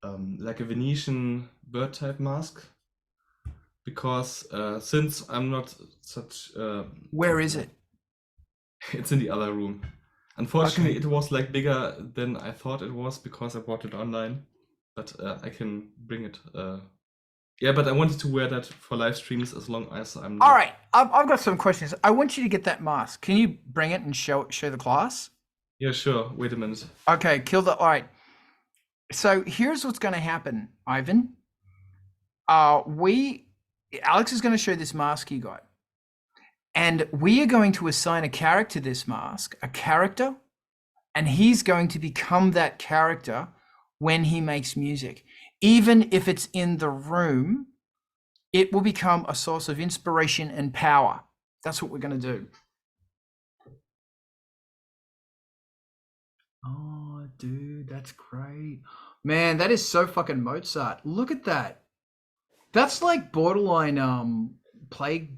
like a Venetian bird type mask, because since I'm not such where is it? It's in the other room. Unfortunately, It was like bigger than I thought it was because I bought it online, but I can bring it. Yeah, but I wanted to wear that for live streams as long as I'm not... All right, I've got some questions. I want you to get that mask. Can you bring it and show the class? Yeah, sure. Wait a minute. Okay, all right. So here's what's going to happen, Ivan. Alex is going to show this mask he got. And we are going to assign a character to this mask, and he's going to become that character when he makes music. Even if it's in the room, it will become a source of inspiration and power. That's what we're going to do. Oh, dude, that's great. Man, that is so fucking Mozart. Look at that. That's like borderline plague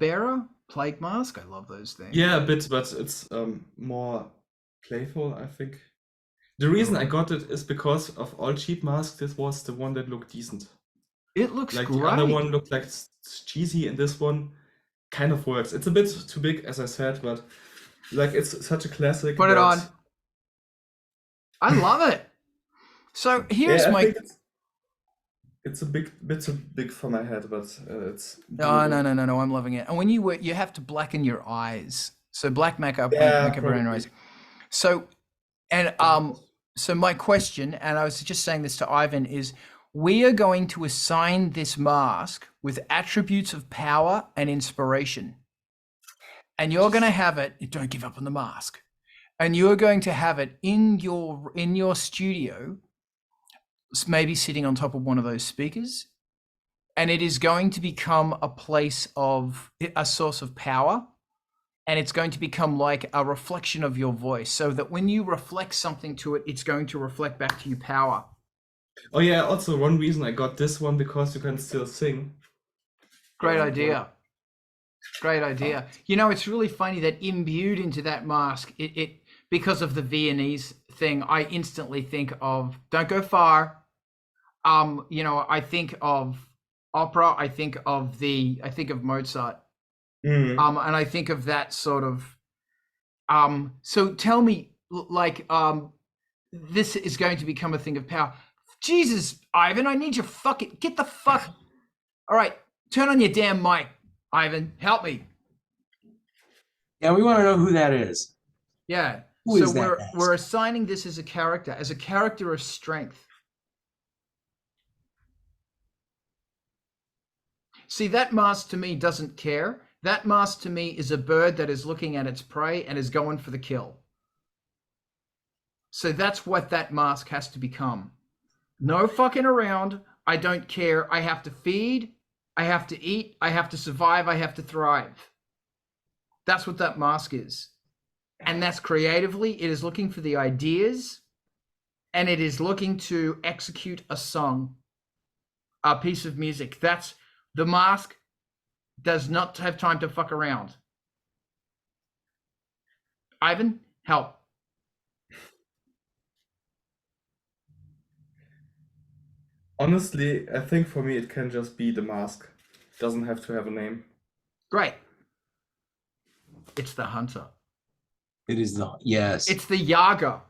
mask. I love those things. Yeah, a bit, but it's more playful, I think. The reason I got it is because of all cheap masks, this was the one that looked decent. It looks like great. The other one looked like cheesy, and this one kind of works. It's a bit too big, as I said, but like it's such a classic. Put it on. I love it. So here's my... It's a bit too big for my head, but it's... No, I'm loving it. And when you have to blacken your eyes. So black makeup, makeup around your eyes. So, and so my question, and I was just saying this to Ivan, is we are going to assign this mask with attributes of power and inspiration. And you're going to have it, don't give up on the mask. And you're going to have it in your studio, maybe sitting on top of one of those speakers. And it is going to become a source of power. and it's going to become like a reflection of your voice, so that when you reflect something to it, it's going to reflect back to you power. Oh yeah, also one reason I got this one, because you can still sing. Great idea. Great idea. You know, it's really funny that imbued into that mask, it because of the Viennese thing, I instantly think of, don't go far. You know, I think of opera, I think of Mozart. And I think of that sort of so tell me, like, this is going to become a thing of power. Jesus, Ivan, I need you fucking get the fuck. All right, turn on your damn mic, Ivan. Help me. Yeah, we want to know who that is. Yeah. Who So is that mask? we're assigning this as a character of strength. See, that mask to me doesn't care. That mask to me is a bird that is looking at its prey and is going for the kill. So that's what that mask has to become. No fucking around. I don't care. I have to feed. I have to eat. I have to survive. I have to thrive. That's what that mask is. And that's creatively, it is looking for the ideas, and it is looking to execute a song, a piece of music. That's the mask. Does not have time to fuck around. Ivan, help. Honestly, I think for me it can just be the mask. It doesn't have to have a name. Great. It's the hunter. It is the, yes. It's the Yaga.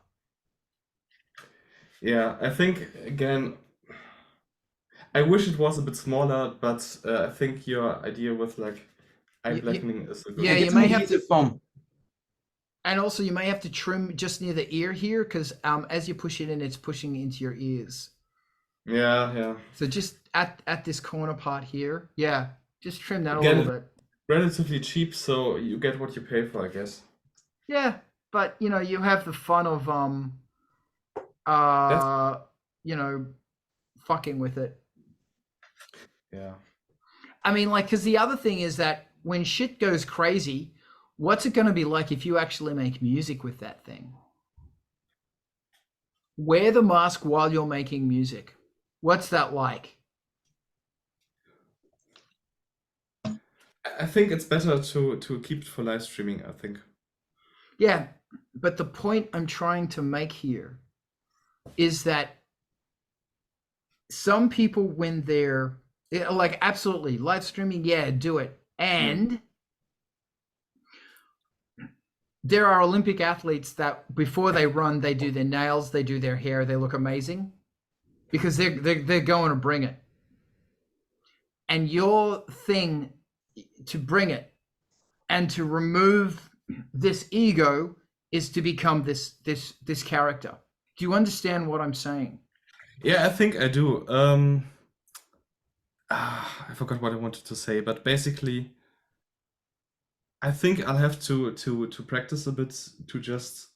Yeah, I think, again, I wish it was a bit smaller, but I think your idea with like eye blackening is a good Yeah, one. you may have to foam. And also you may have to trim just near the ear here, because as you push it in, it's pushing into your ears. Yeah. So just at this corner part here, yeah, just trim that Again, a little bit. Relatively cheap, so you get what you pay for, I guess. Yeah, but you know, you have the fun of you know, fucking with it. Yeah. I mean, like, because the other thing is that when shit goes crazy, what's it going to be like if you actually make music with that thing? Wear the mask while you're making music. What's that like? I think it's better to keep it for live streaming, I think. Yeah, but the point I'm trying to make here is that some people, when they're like, absolutely, live streaming, yeah, do it. And there are Olympic athletes that before they run, they do their nails, they do their hair, they look amazing because they're going to bring it. And your thing to bring it and to remove this ego is to become this character. Do you understand what I'm saying? Yeah, I think I do. I forgot what I wanted to say, but basically, I think I'll have to practice a bit to just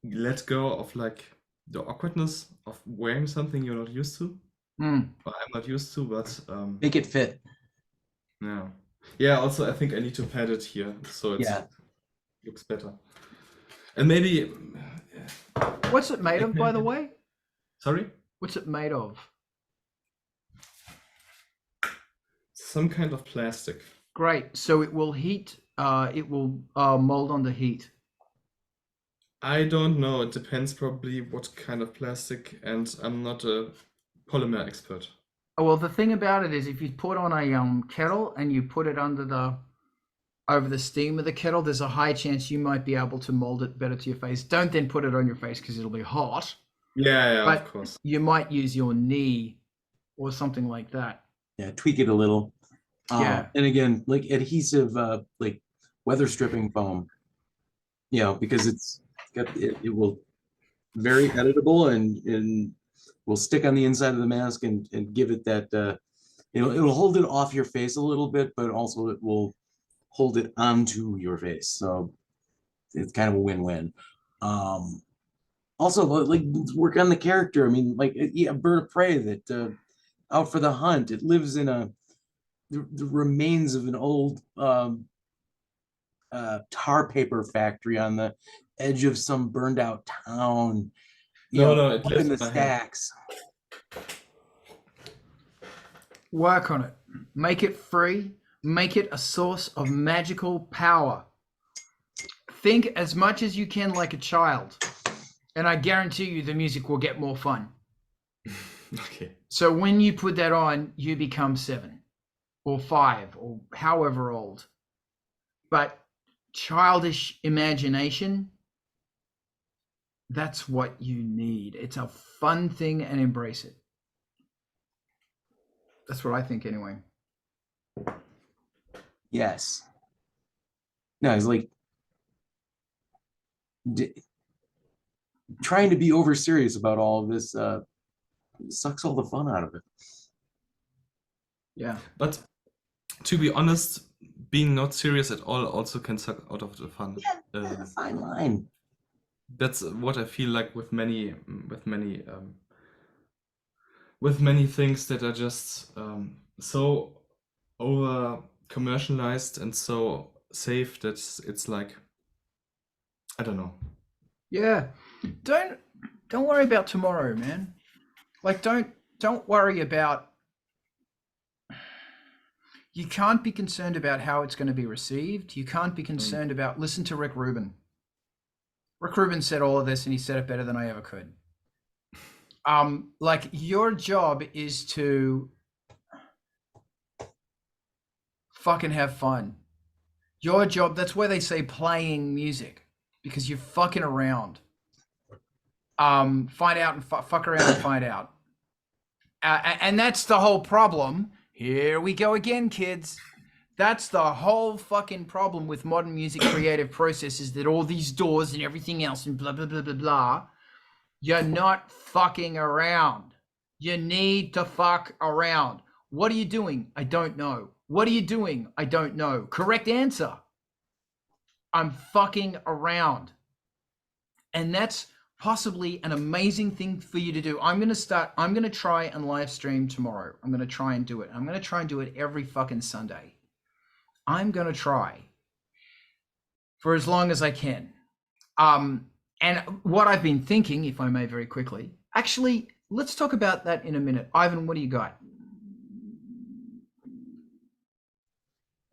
let go of like the awkwardness of wearing something you're not used to. Or I'm not used to, but Make it fit. Yeah. Also, I think I need to pad it here so it Yeah. looks better. And maybe. What's it made of, by the way? Sorry? What's it made of? Some kind of plastic. Great. So it will heat. It will mold under heat. I don't know. It depends probably what kind of plastic, and I'm not a polymer expert. Oh, well, the thing about it is, if you put on a kettle and you put it over the steam of the kettle, there's a high chance you might be able to mold it better to your face. Don't then put it on your face because it'll be hot. Yeah, but of course. You might use your knee or something like that. Yeah, tweak it a little. Yeah. And again, like adhesive, like weather stripping foam. You know, because it's got it will very editable and will stick on the inside of the mask and give it that it'll hold it off your face a little bit, but also it will hold it onto your face. So it's kind of a win-win. Also, like, work on the character. I mean, like, yeah, a bird of prey that out for the hunt. It lives in the remains of an old tar paper factory on the edge of some burned out town, No, it up in lives the in my head. stacks. Work on it. Make it free. Make it a source of magical power. Think as much as you can like a child, and I guarantee you the music will get more fun. Okay. So when you put that on, you become 7 or 5 or however old. But childish imagination, that's what you need. It's a fun thing, and embrace it. That's what I think anyway. Yes. No, it's like trying to be over serious about all of this sucks all the fun out of it. Yeah. But to be honest, being not serious at all also can suck out of the fun. That's a fine line. That's what I feel like with many things that are just so over commercialized and so safe that it's like, I don't know. Yeah. Don't worry about tomorrow, man. Like don't worry about, you can't be concerned about how it's going to be received. You can't be concerned about, listen to Rick Rubin. Rick Rubin said all of this, and he said it better than I ever could. Like, your job is to fucking have fun. Your job, that's why they say playing music, because you're fucking around. Find out and fuck around and find out. And that's the whole problem. Here we go again, kids. That's the whole fucking problem with modern music creative processes, that all these doors and everything else and blah, blah, blah, blah, blah. You're not fucking around. You need to fuck around. What are you doing? I don't know. What are you doing? I don't know. Correct answer. I'm fucking around. And that's possibly an amazing thing for you to do. I'm going to try and live stream tomorrow. I'm going to try and do it. I'm going to try and do it every fucking Sunday. I'm going to try for as long as I can. And what I've been thinking, if I may very quickly, actually, let's talk about that in a minute. Ivan, what do you got?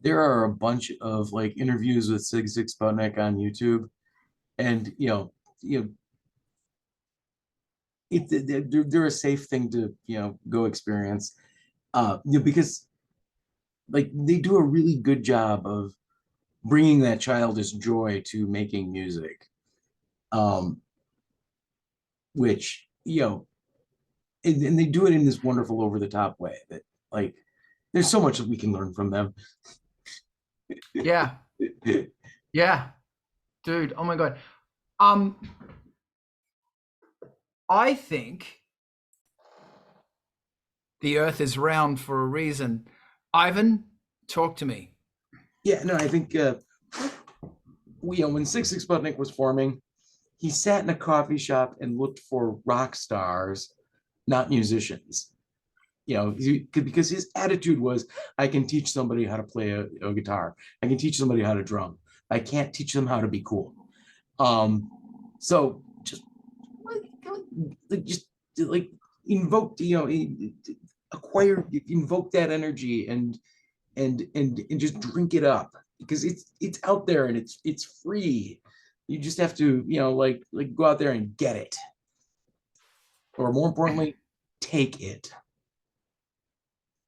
There are a bunch of like interviews with Sig Sputnik on YouTube, and they're a safe thing to go experience, because like they do a really good job of bringing that childish joy to making music, which and they do it in this wonderful over the top way that, like, there's so much that we can learn from them. Yeah. Yeah, dude. Oh my God. I think the earth is round for a reason. Ivan, talk to me. Yeah, no, I think when Sig Sputnik was forming, he sat in a coffee shop and looked for rock stars, not musicians. Because his attitude was, I can teach somebody how to play a guitar. I can teach somebody how to drum. I can't teach them how to be cool. So just invoke, invoke that energy and just drink it up, because it's out there and it's free. You just have to go out there and get it, or more importantly, take it.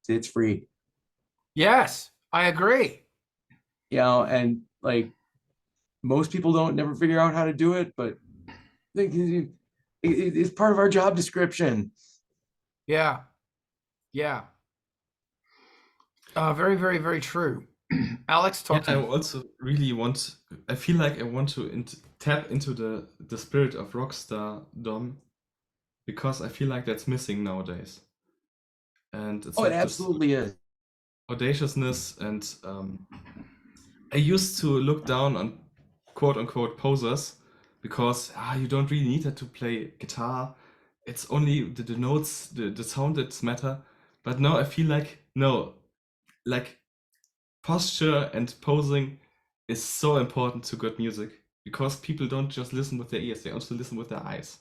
It's free. Yes, I agree. And like most people never figure out how to do it, but it's part of our job description. Yeah. Very, very, very true. Alex, talk to me. I also really I feel like I want to tap into the spirit of Rockstar Dom, because I feel like that's missing nowadays. And it's it absolutely is. Audaciousness, and I used to look down on quote unquote posers, because you don't really need to play guitar. It's only the notes, the sound that matter. But now I feel like, no, like posture and posing is so important to good music, because people don't just listen with their ears, they also listen with their eyes.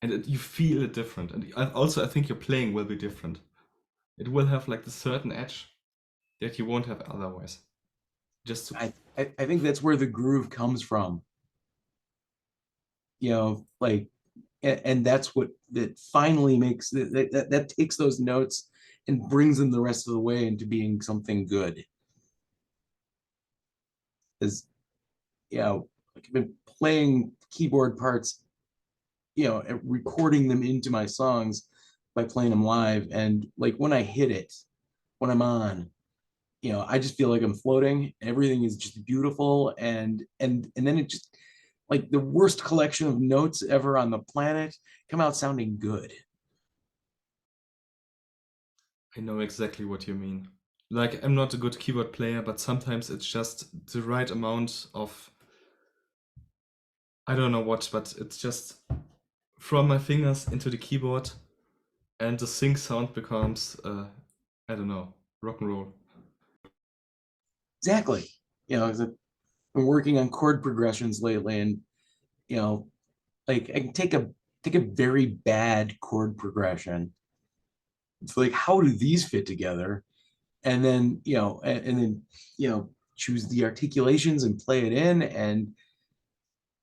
And you feel it different. And I think your playing will be different. It will have like the certain edge that you won't have otherwise. Just to... I think that's where the groove comes from. You know, like, and that's what that finally makes that takes those notes and brings them the rest of the way into being something good. Is, you know, I've been playing keyboard parts, you know, and recording them into my songs by playing them live, and like when I hit it, when I'm on, you know, I just feel like I'm floating. Everything is just beautiful, and then it just, like, the worst collection of notes ever on the planet come out sounding good. I know exactly what you mean. Like, I'm not a good keyboard player, but sometimes it's just the right amount of, I don't know what, but it's just from my fingers into the keyboard, and the sync sound becomes, I don't know, rock and roll. Exactly. You know, I've been working on chord progressions lately, and, you know, like, I can take a very bad chord progression. It's like, how do these fit together? And then, you know, and then, you know, choose the articulations and play it in. And,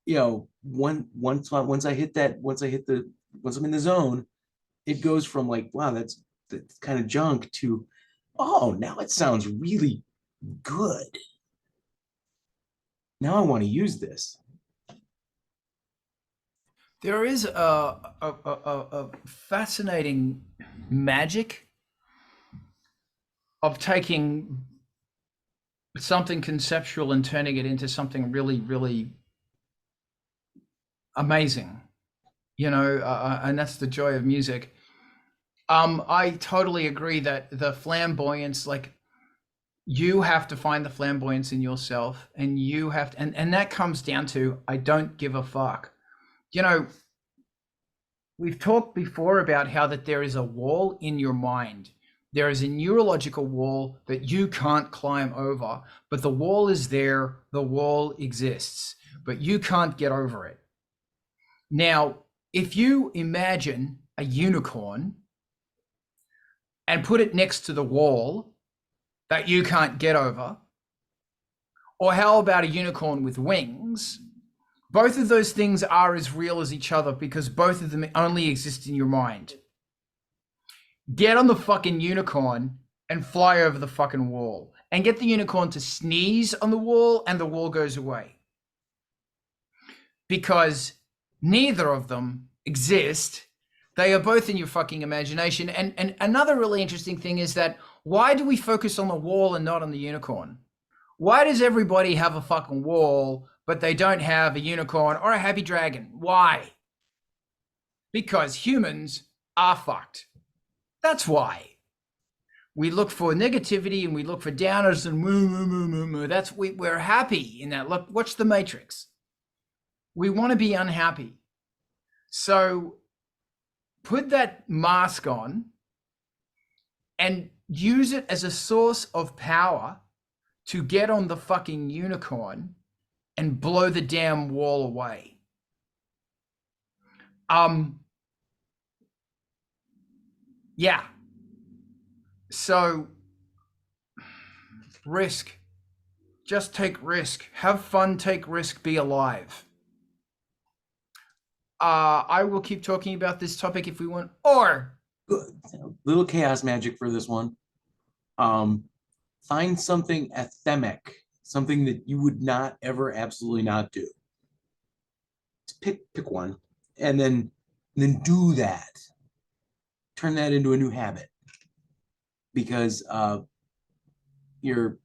you know, once I hit once I'm in the zone, it goes from like, wow, that's kind of junk, to, oh, now it sounds really good. Now I want to use this. There is a fascinating magic of taking something conceptual and turning it into something really, really amazing, you know, and that's the joy of music. I totally agree that the flamboyance, like, you have to find the flamboyance in yourself, and you have to, and that comes down to, I don't give a fuck. You know, we've talked before about how that there is a wall in your mind. There is a neurological wall that you can't climb over, but the wall is there, the wall exists, but you can't get over it. Now, if you imagine a unicorn and put it next to the wall that you can't get over, or how about a unicorn with wings? Both of those things are as real as each other, because both of them only exist in your mind. Get on the fucking unicorn and fly over the fucking wall, and get the unicorn to sneeze on the wall, and the wall goes away. Because neither of them exist. They are both in your fucking imagination. And another really interesting thing is that, why do we focus on the wall and not on the unicorn? Why does everybody have a fucking wall, but they don't have a unicorn or a happy dragon? Why? Because humans are fucked. That's why. We look for negativity and we look for downers, and that's, we're happy in that. Look, watch The Matrix. We want to be unhappy. So put that mask on and use it as a source of power to get on the fucking unicorn and blow the damn wall away. Yeah. So risk. Just take risk. Have fun, take risk, be alive. I will keep talking about this topic if we want, or little chaos magic for this one. Find something anthemic, something that you would not ever absolutely not do. Pick one, and then do that. Turn that into a new habit, because you're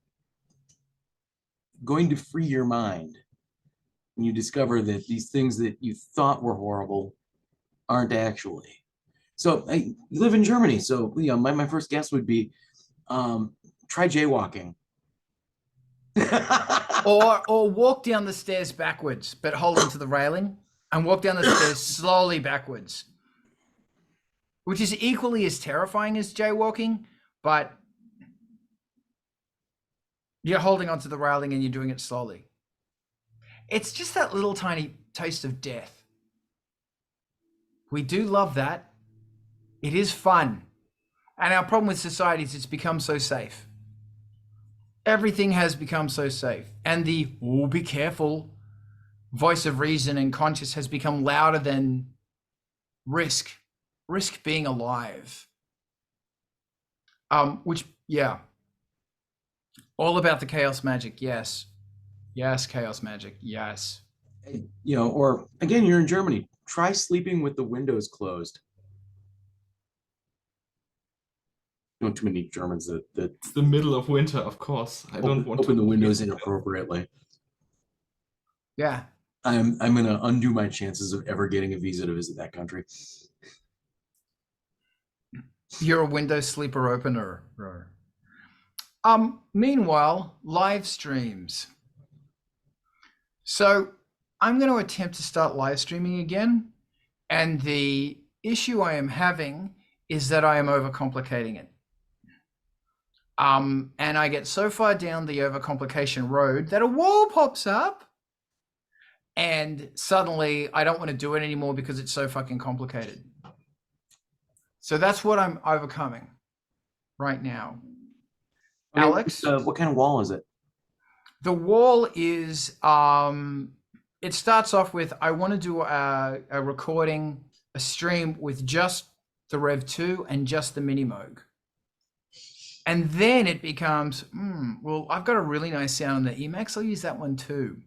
going to free your mind when you discover that these things that you thought were horrible aren't actually. So you live in Germany, so, you know, my first guess would be, try jaywalking. or walk down the stairs backwards, but hold onto the railing and walk down the stairs slowly backwards, which is equally as terrifying as jaywalking, but You're holding onto the railing and you're doing it slowly. It's just that little tiny taste of death. We do love that. It is fun. And our problem with society is it's become so safe. Everything has become so safe. And the, oh, be careful, voice of reason and conscience has become louder than risk. Risk being alive. Which, yeah. All about the chaos magic, yes. Yes, chaos magic, yes. You know, or again, you're in Germany. Try sleeping with the windows closed. You know, too many Germans that It's the middle of winter, of course. I don't want to open the windows inappropriately. Yeah. I'm gonna undo my chances of ever getting a visa to visit that country. You're a window sleeper opener. Meanwhile, live streams. So I'm going to attempt to start live streaming again. And the issue I am having is that I am overcomplicating it. And I get so far down the overcomplication road that a wall pops up. And suddenly I don't want to do it anymore because it's so fucking complicated. So that's what I'm overcoming right now. Okay, Alex? what kind of wall is it? The wall is, it starts off with, I want to do a recording, a stream with just the Rev 2 and just the Minimoog. And then it becomes, well, I've got a really nice sound on the Emacs. I'll use that one too.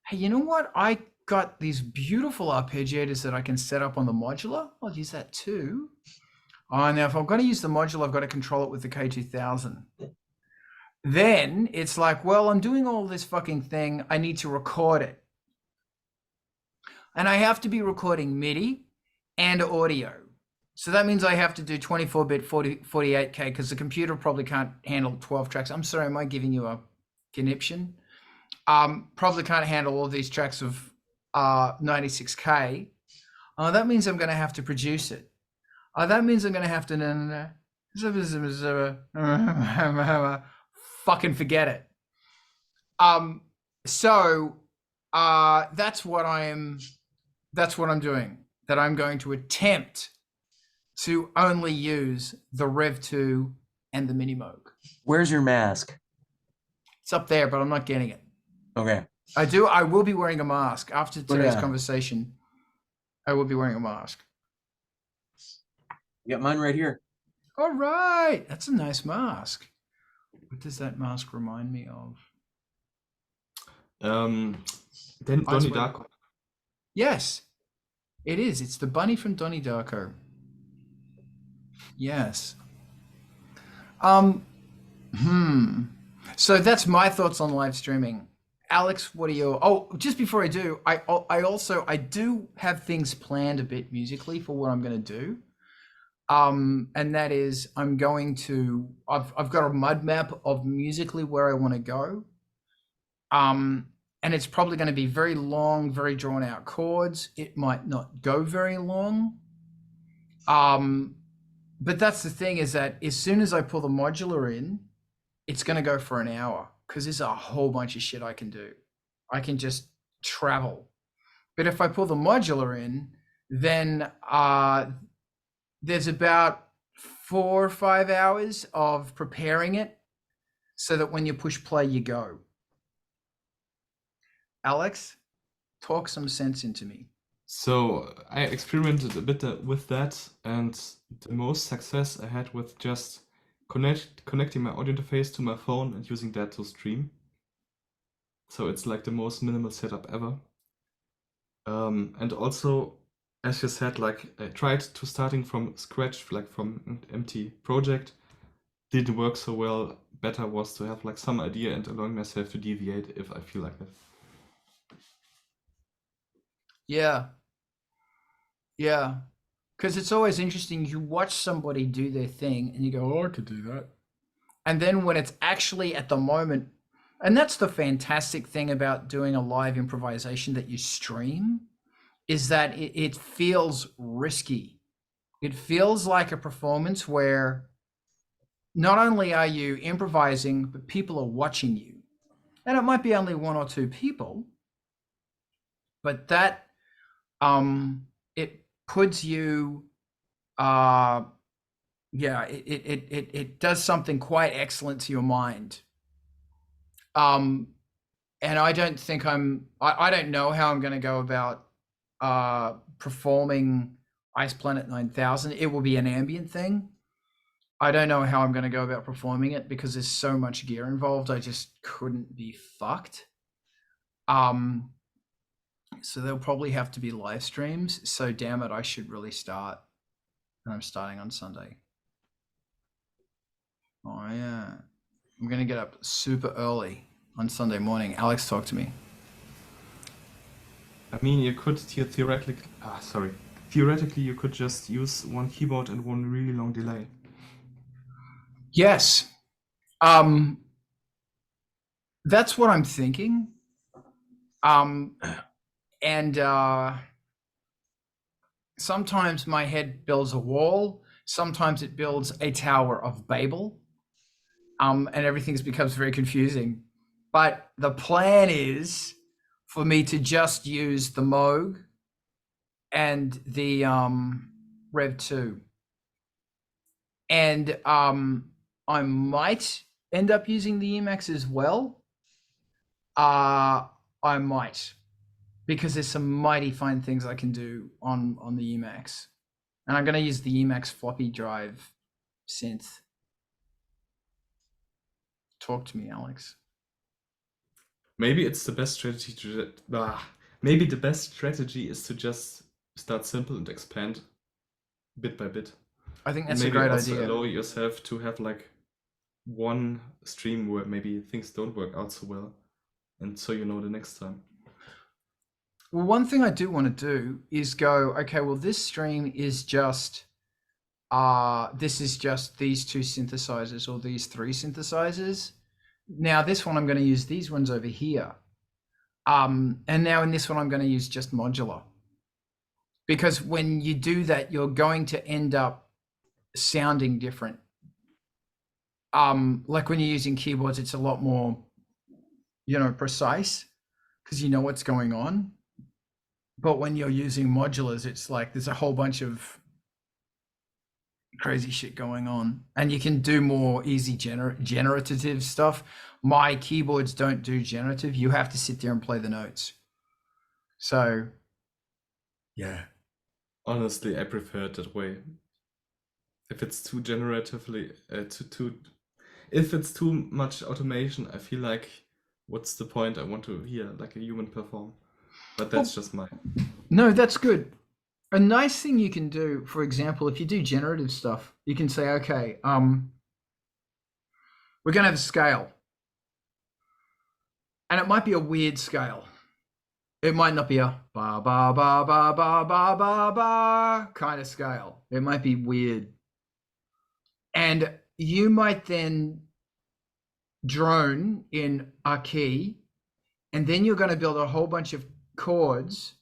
Hey, you know what? I got these beautiful arpeggiators that I can set up on the modular. I'll use that too. Oh, now if I'm going to use the modular, I've got to control it with the K2000. Then it's like, well, I'm doing all this fucking thing. I need to record it. And I have to be recording MIDI and audio. So that means I have to do 24-bit 48K because the computer probably can't handle 12 tracks. I'm sorry, am I giving you a conniption? Probably can't handle all these tracks of 96K. That means I'm going to have to produce it. That means I'm going to have to fucking forget it. So that's what I'm doing. That I'm going to attempt to only use the Rev 2 and the Minimoog. Where's your mask? It's up there, but I'm not getting it. Okay. I will be wearing a mask after today's yeah. conversation. I will be wearing a mask. You got mine right here. All right. That's a nice mask. What does that mask remind me of? Then Donnie Darko. Yes, it is. It's the bunny from Donnie Darko. Yes. So that's my thoughts on live streaming. Alex, what are your... Oh, just before I do, I do have things planned a bit musically for what I'm going to do. And that is I've got a mud map of musically where I want to go. And it's probably going to be very long, very drawn out chords. It might not go very long. But that's the thing, is that as soon as I pull the modular in, it's going to go for an hour because there's a whole bunch of shit I can do. I can just travel. But if I pull the modular in, then there's about 4 or 5 hours of preparing it so that when you push play, you go. Alex, talk some sense into me. So I experimented a bit with that, and the most success I had with just connecting my audio interface to my phone and using that to stream. So it's like the most minimal setup ever. And also, as you said, like I tried to starting from scratch, like from an empty project, didn't work so well. Better was to have like some idea and allowing myself to deviate if I feel like it. Yeah. Yeah. Because it's always interesting. You watch somebody do their thing and you go, oh, I could do that. And then when it's actually at the moment, and that's the fantastic thing about doing a live improvisation that you stream, is that it feels risky. It feels like a performance where not only are you improvising, but people are watching you. And it might be only one or two people, but that it puts you it does something quite excellent to your mind. And I don't think I don't know how I'm going to go about performing Ice Planet 9000. It will be an ambient thing. I don't know how I'm going to go about performing it because there's so much gear involved. I just couldn't be fucked. So there'll probably have to be live streams. So damn it, I should really start. And I'm starting on Sunday. Oh yeah. I'm going to get up super early on Sunday morning. Alex, talk to me. I mean, you could theoretically you could just use one keyboard and one really long delay. Yes. That's what I'm thinking. And sometimes my head builds a wall. Sometimes it builds a Tower of Babel. And everything becomes very confusing. But the plan is for me to just use the Moog and the Rev 2. And I might end up using the Emacs as well. I might, because there's some mighty fine things I can do on the Emacs. And I'm going to use the Emacs floppy drive synth. Talk to me, Alex. Maybe it's the best strategy to maybe the best strategy is to just start simple and expand bit by bit. I think And that's a maybe great also idea. allow yourself to have like one stream where maybe things don't work out so well, and so you know the next time. Well, one thing I do want to do is go, okay, well, this stream is just this is just these two synthesizers or these three synthesizers. Now this one I'm going to use these ones over here. And now in this one I'm going to use just modular. Because when you do that, you're going to end up sounding different. Like when you're using keyboards, it's a lot more, precise because you know what's going on. But when you're using modulars, it's like there's a whole bunch of crazy shit going on, and you can do more easy generative stuff. My keyboards don't do generative. You have to sit there and play the notes. So, yeah. Honestly, I prefer it that way. If it's too generatively, if it's too much automation, I feel like, what's the point? I want to hear like a human perform. But that's just mine. No, that's good. A nice thing you can do, for example, if you do generative stuff, you can say, okay, we're going to have a scale. And it might be a weird scale. It might not be a ba ba ba ba ba ba ba ba kind of scale. It might be weird. And you might then drone in a key, and then you're going to build a whole bunch of chords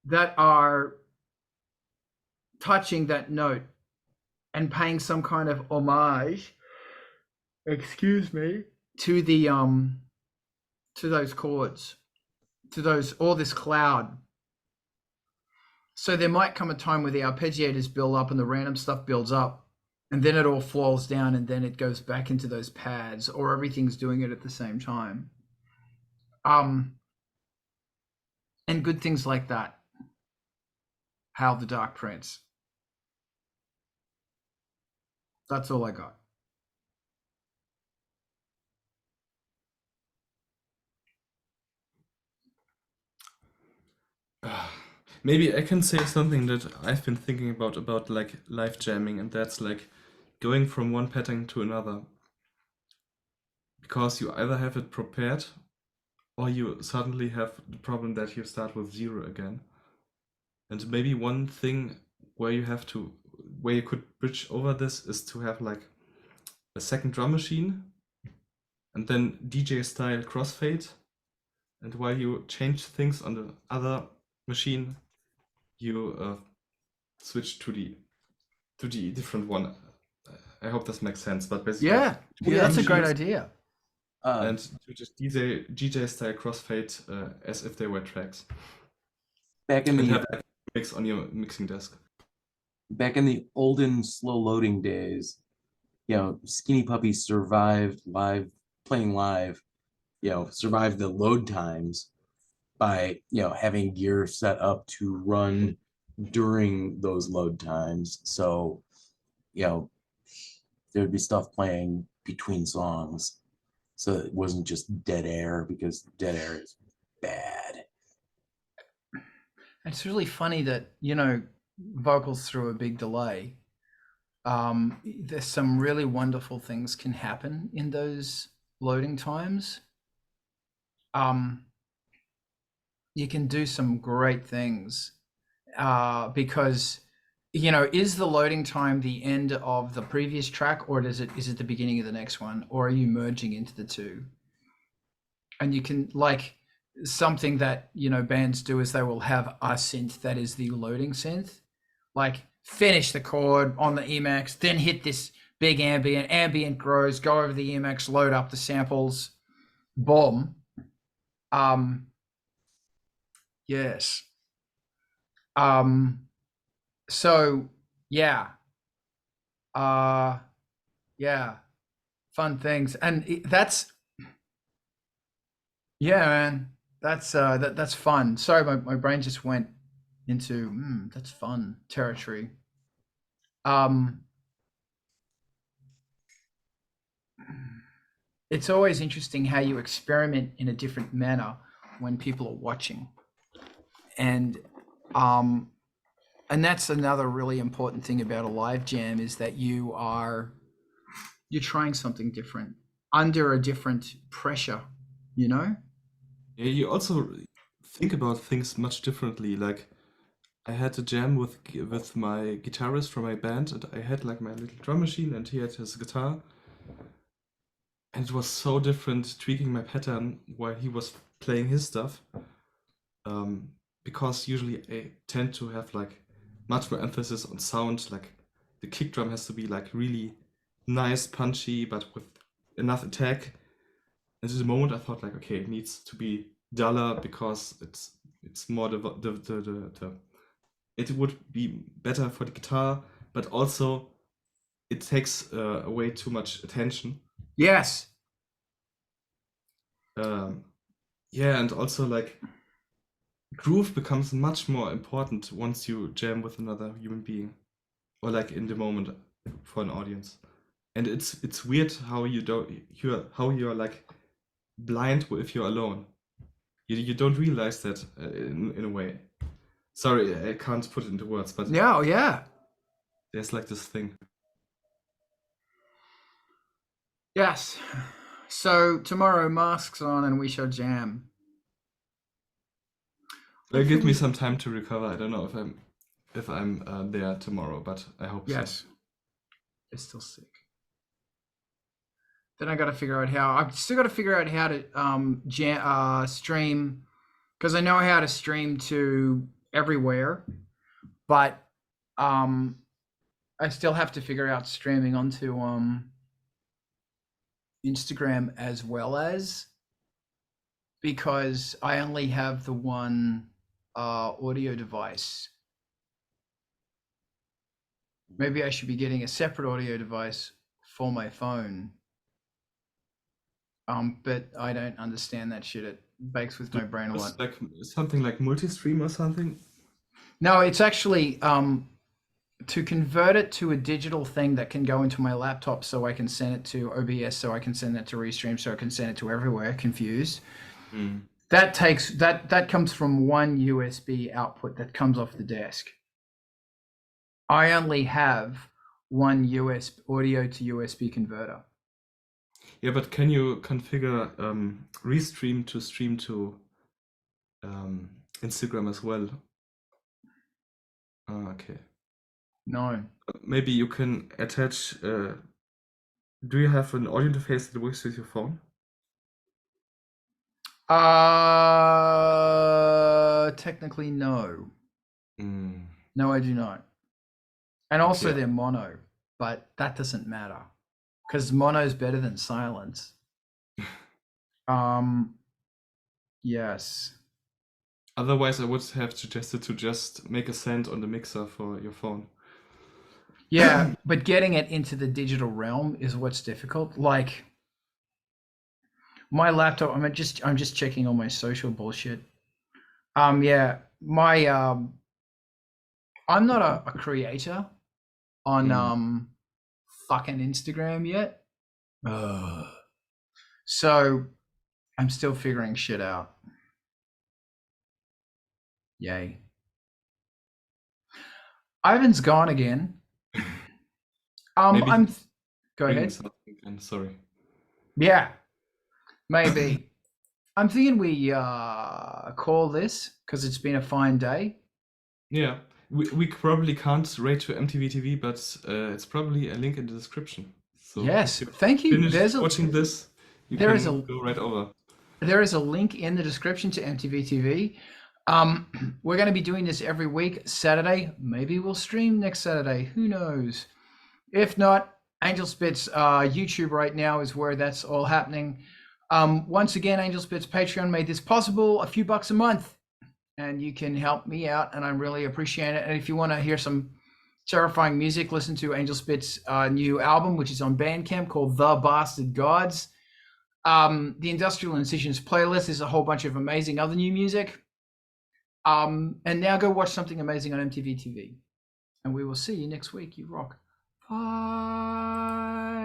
that are touching that note and paying some kind of homage, to the to those chords, to those, all this cloud. So there might come a time where the arpeggiators build up and the random stuff builds up, and then it all falls down, and then it goes back into those pads, or everything's doing it at the same time. And good things like that. Hal the Dark Prince. That's all I got. Maybe I can say something that I've been thinking about like live jamming, and that's like going from one pattern to another. Because you either have it prepared, or you suddenly have the problem that you start with 0 again. And maybe one thing where you could bridge over this is to have like a second drum machine, and then DJ style crossfade. And while you change things on the other machine, you switch to the different one, I hope this makes sense, but basically, Yeah, Yeah, that's a great shoes idea. and to just DJ style crossfade as if they were tracks, back in and the have like a mix on your mixing desk. back in the olden slow loading days, Skinny Puppy survived playing live, survived the load times by, having gear set up to run during those load times. So, there'd be stuff playing between songs. So it wasn't just dead air, because dead air is bad. It's really funny that, vocals through a big delay. There's some really wonderful things can happen in those loading times. You can do some great things because, is the loading time the end of the previous track, or is it the beginning of the next one, or are you merging into the two? And you can, like, something that bands do is they will have a synth that is the loading synth, like finish the chord on the Emacs, then hit this big ambient grows, go over the Emacs, load up the samples, boom. Yes. So yeah. Yeah. Fun things. And that's, yeah, man. That's fun. Sorry, my brain just went into that's fun territory. It's always interesting how you experiment in a different manner when people are watching. And that's another really important thing about a live jam, is that you're trying something different under a different pressure, Yeah, you also think about things much differently. Like, I had a jam with my guitarist from my band, and I had like my little drum machine, and he had his guitar, and it was so different tweaking my pattern while he was playing his stuff. Because usually I tend to have like much more emphasis on sound. Like, the kick drum has to be like really nice, punchy, but with enough attack. And at the moment I thought like, okay, it needs to be duller because it's more it would be better for the guitar, but also it takes away too much attention. Yes. Yeah, and also like groove becomes much more important once you jam with another human being, or like in the moment for an audience. And it's weird how you're like blind if you're alone. You don't realize that in a way. Sorry, I can't put it into words, but Yeah. there's like this thing. Yes. So tomorrow, masks on, and we shall jam. Give me some time to recover. I don't know if I'm there tomorrow, but I hope so. Yes. You're still sick. Then I got to figure out how. I've still got to figure out how to stream, because I know how to stream to everywhere, but I still have to figure out streaming onto Instagram as well, as, because I only have the one audio device. Maybe I should be getting a separate audio device for my phone. But I don't understand that shit. It bakes with my brain a lot. It's like something like multi-stream or something. No, it's actually to convert it to a digital thing that can go into my laptop, so I can send it to OBS, so I can send it to Restream, so I can send it to everywhere. Confused. That comes from one USB output that comes off the desk. I only have one USB audio to USB converter. Yeah, but can you configure Restream to stream to Instagram as well? Okay. No. Maybe you can attach. Do you have an audio interface that works with your phone? Technically, no. Mm. No, I do not. And also, Okay. they're mono. but that doesn't matter because mono's better than silence. Yes. Otherwise, I would have suggested to just make a send on the mixer for your phone. Yeah, but getting it into the digital realm is what's difficult. Like my laptop, I'm just checking all my social bullshit. Yeah, my I'm not a creator on fucking Instagram yet. So I'm still figuring shit out. Yay. Ivan's gone again. Maybe I'm he's go bringing ahead. something again, sorry. Yeah, maybe. I'm thinking we call this because it's been a fine day. Yeah, we probably can't rate to MTV TV, but it's probably a link in the description. So Yes, if you thank you. finished watching this, you there can is a- go right over. There is a link in the description to MTV TV. We're going to be doing this every week, Saturday. Maybe we'll stream next Saturday. Who knows? If not, ANGELSPIT'S YouTube right now is where that's all happening. Once again, ANGELSPIT'S Patreon made this possible. A few bucks a month, and you can help me out, and I really appreciate it. And if you want to hear some terrifying music, listen to ANGELSPIT'S new album, which is on BANDCAMP, called The Bastard Gods. The Industrial Incisions playlist is a whole bunch of amazing other new music. And now go watch something amazing on MTV TV. And we will see you next week. You rock. Bye.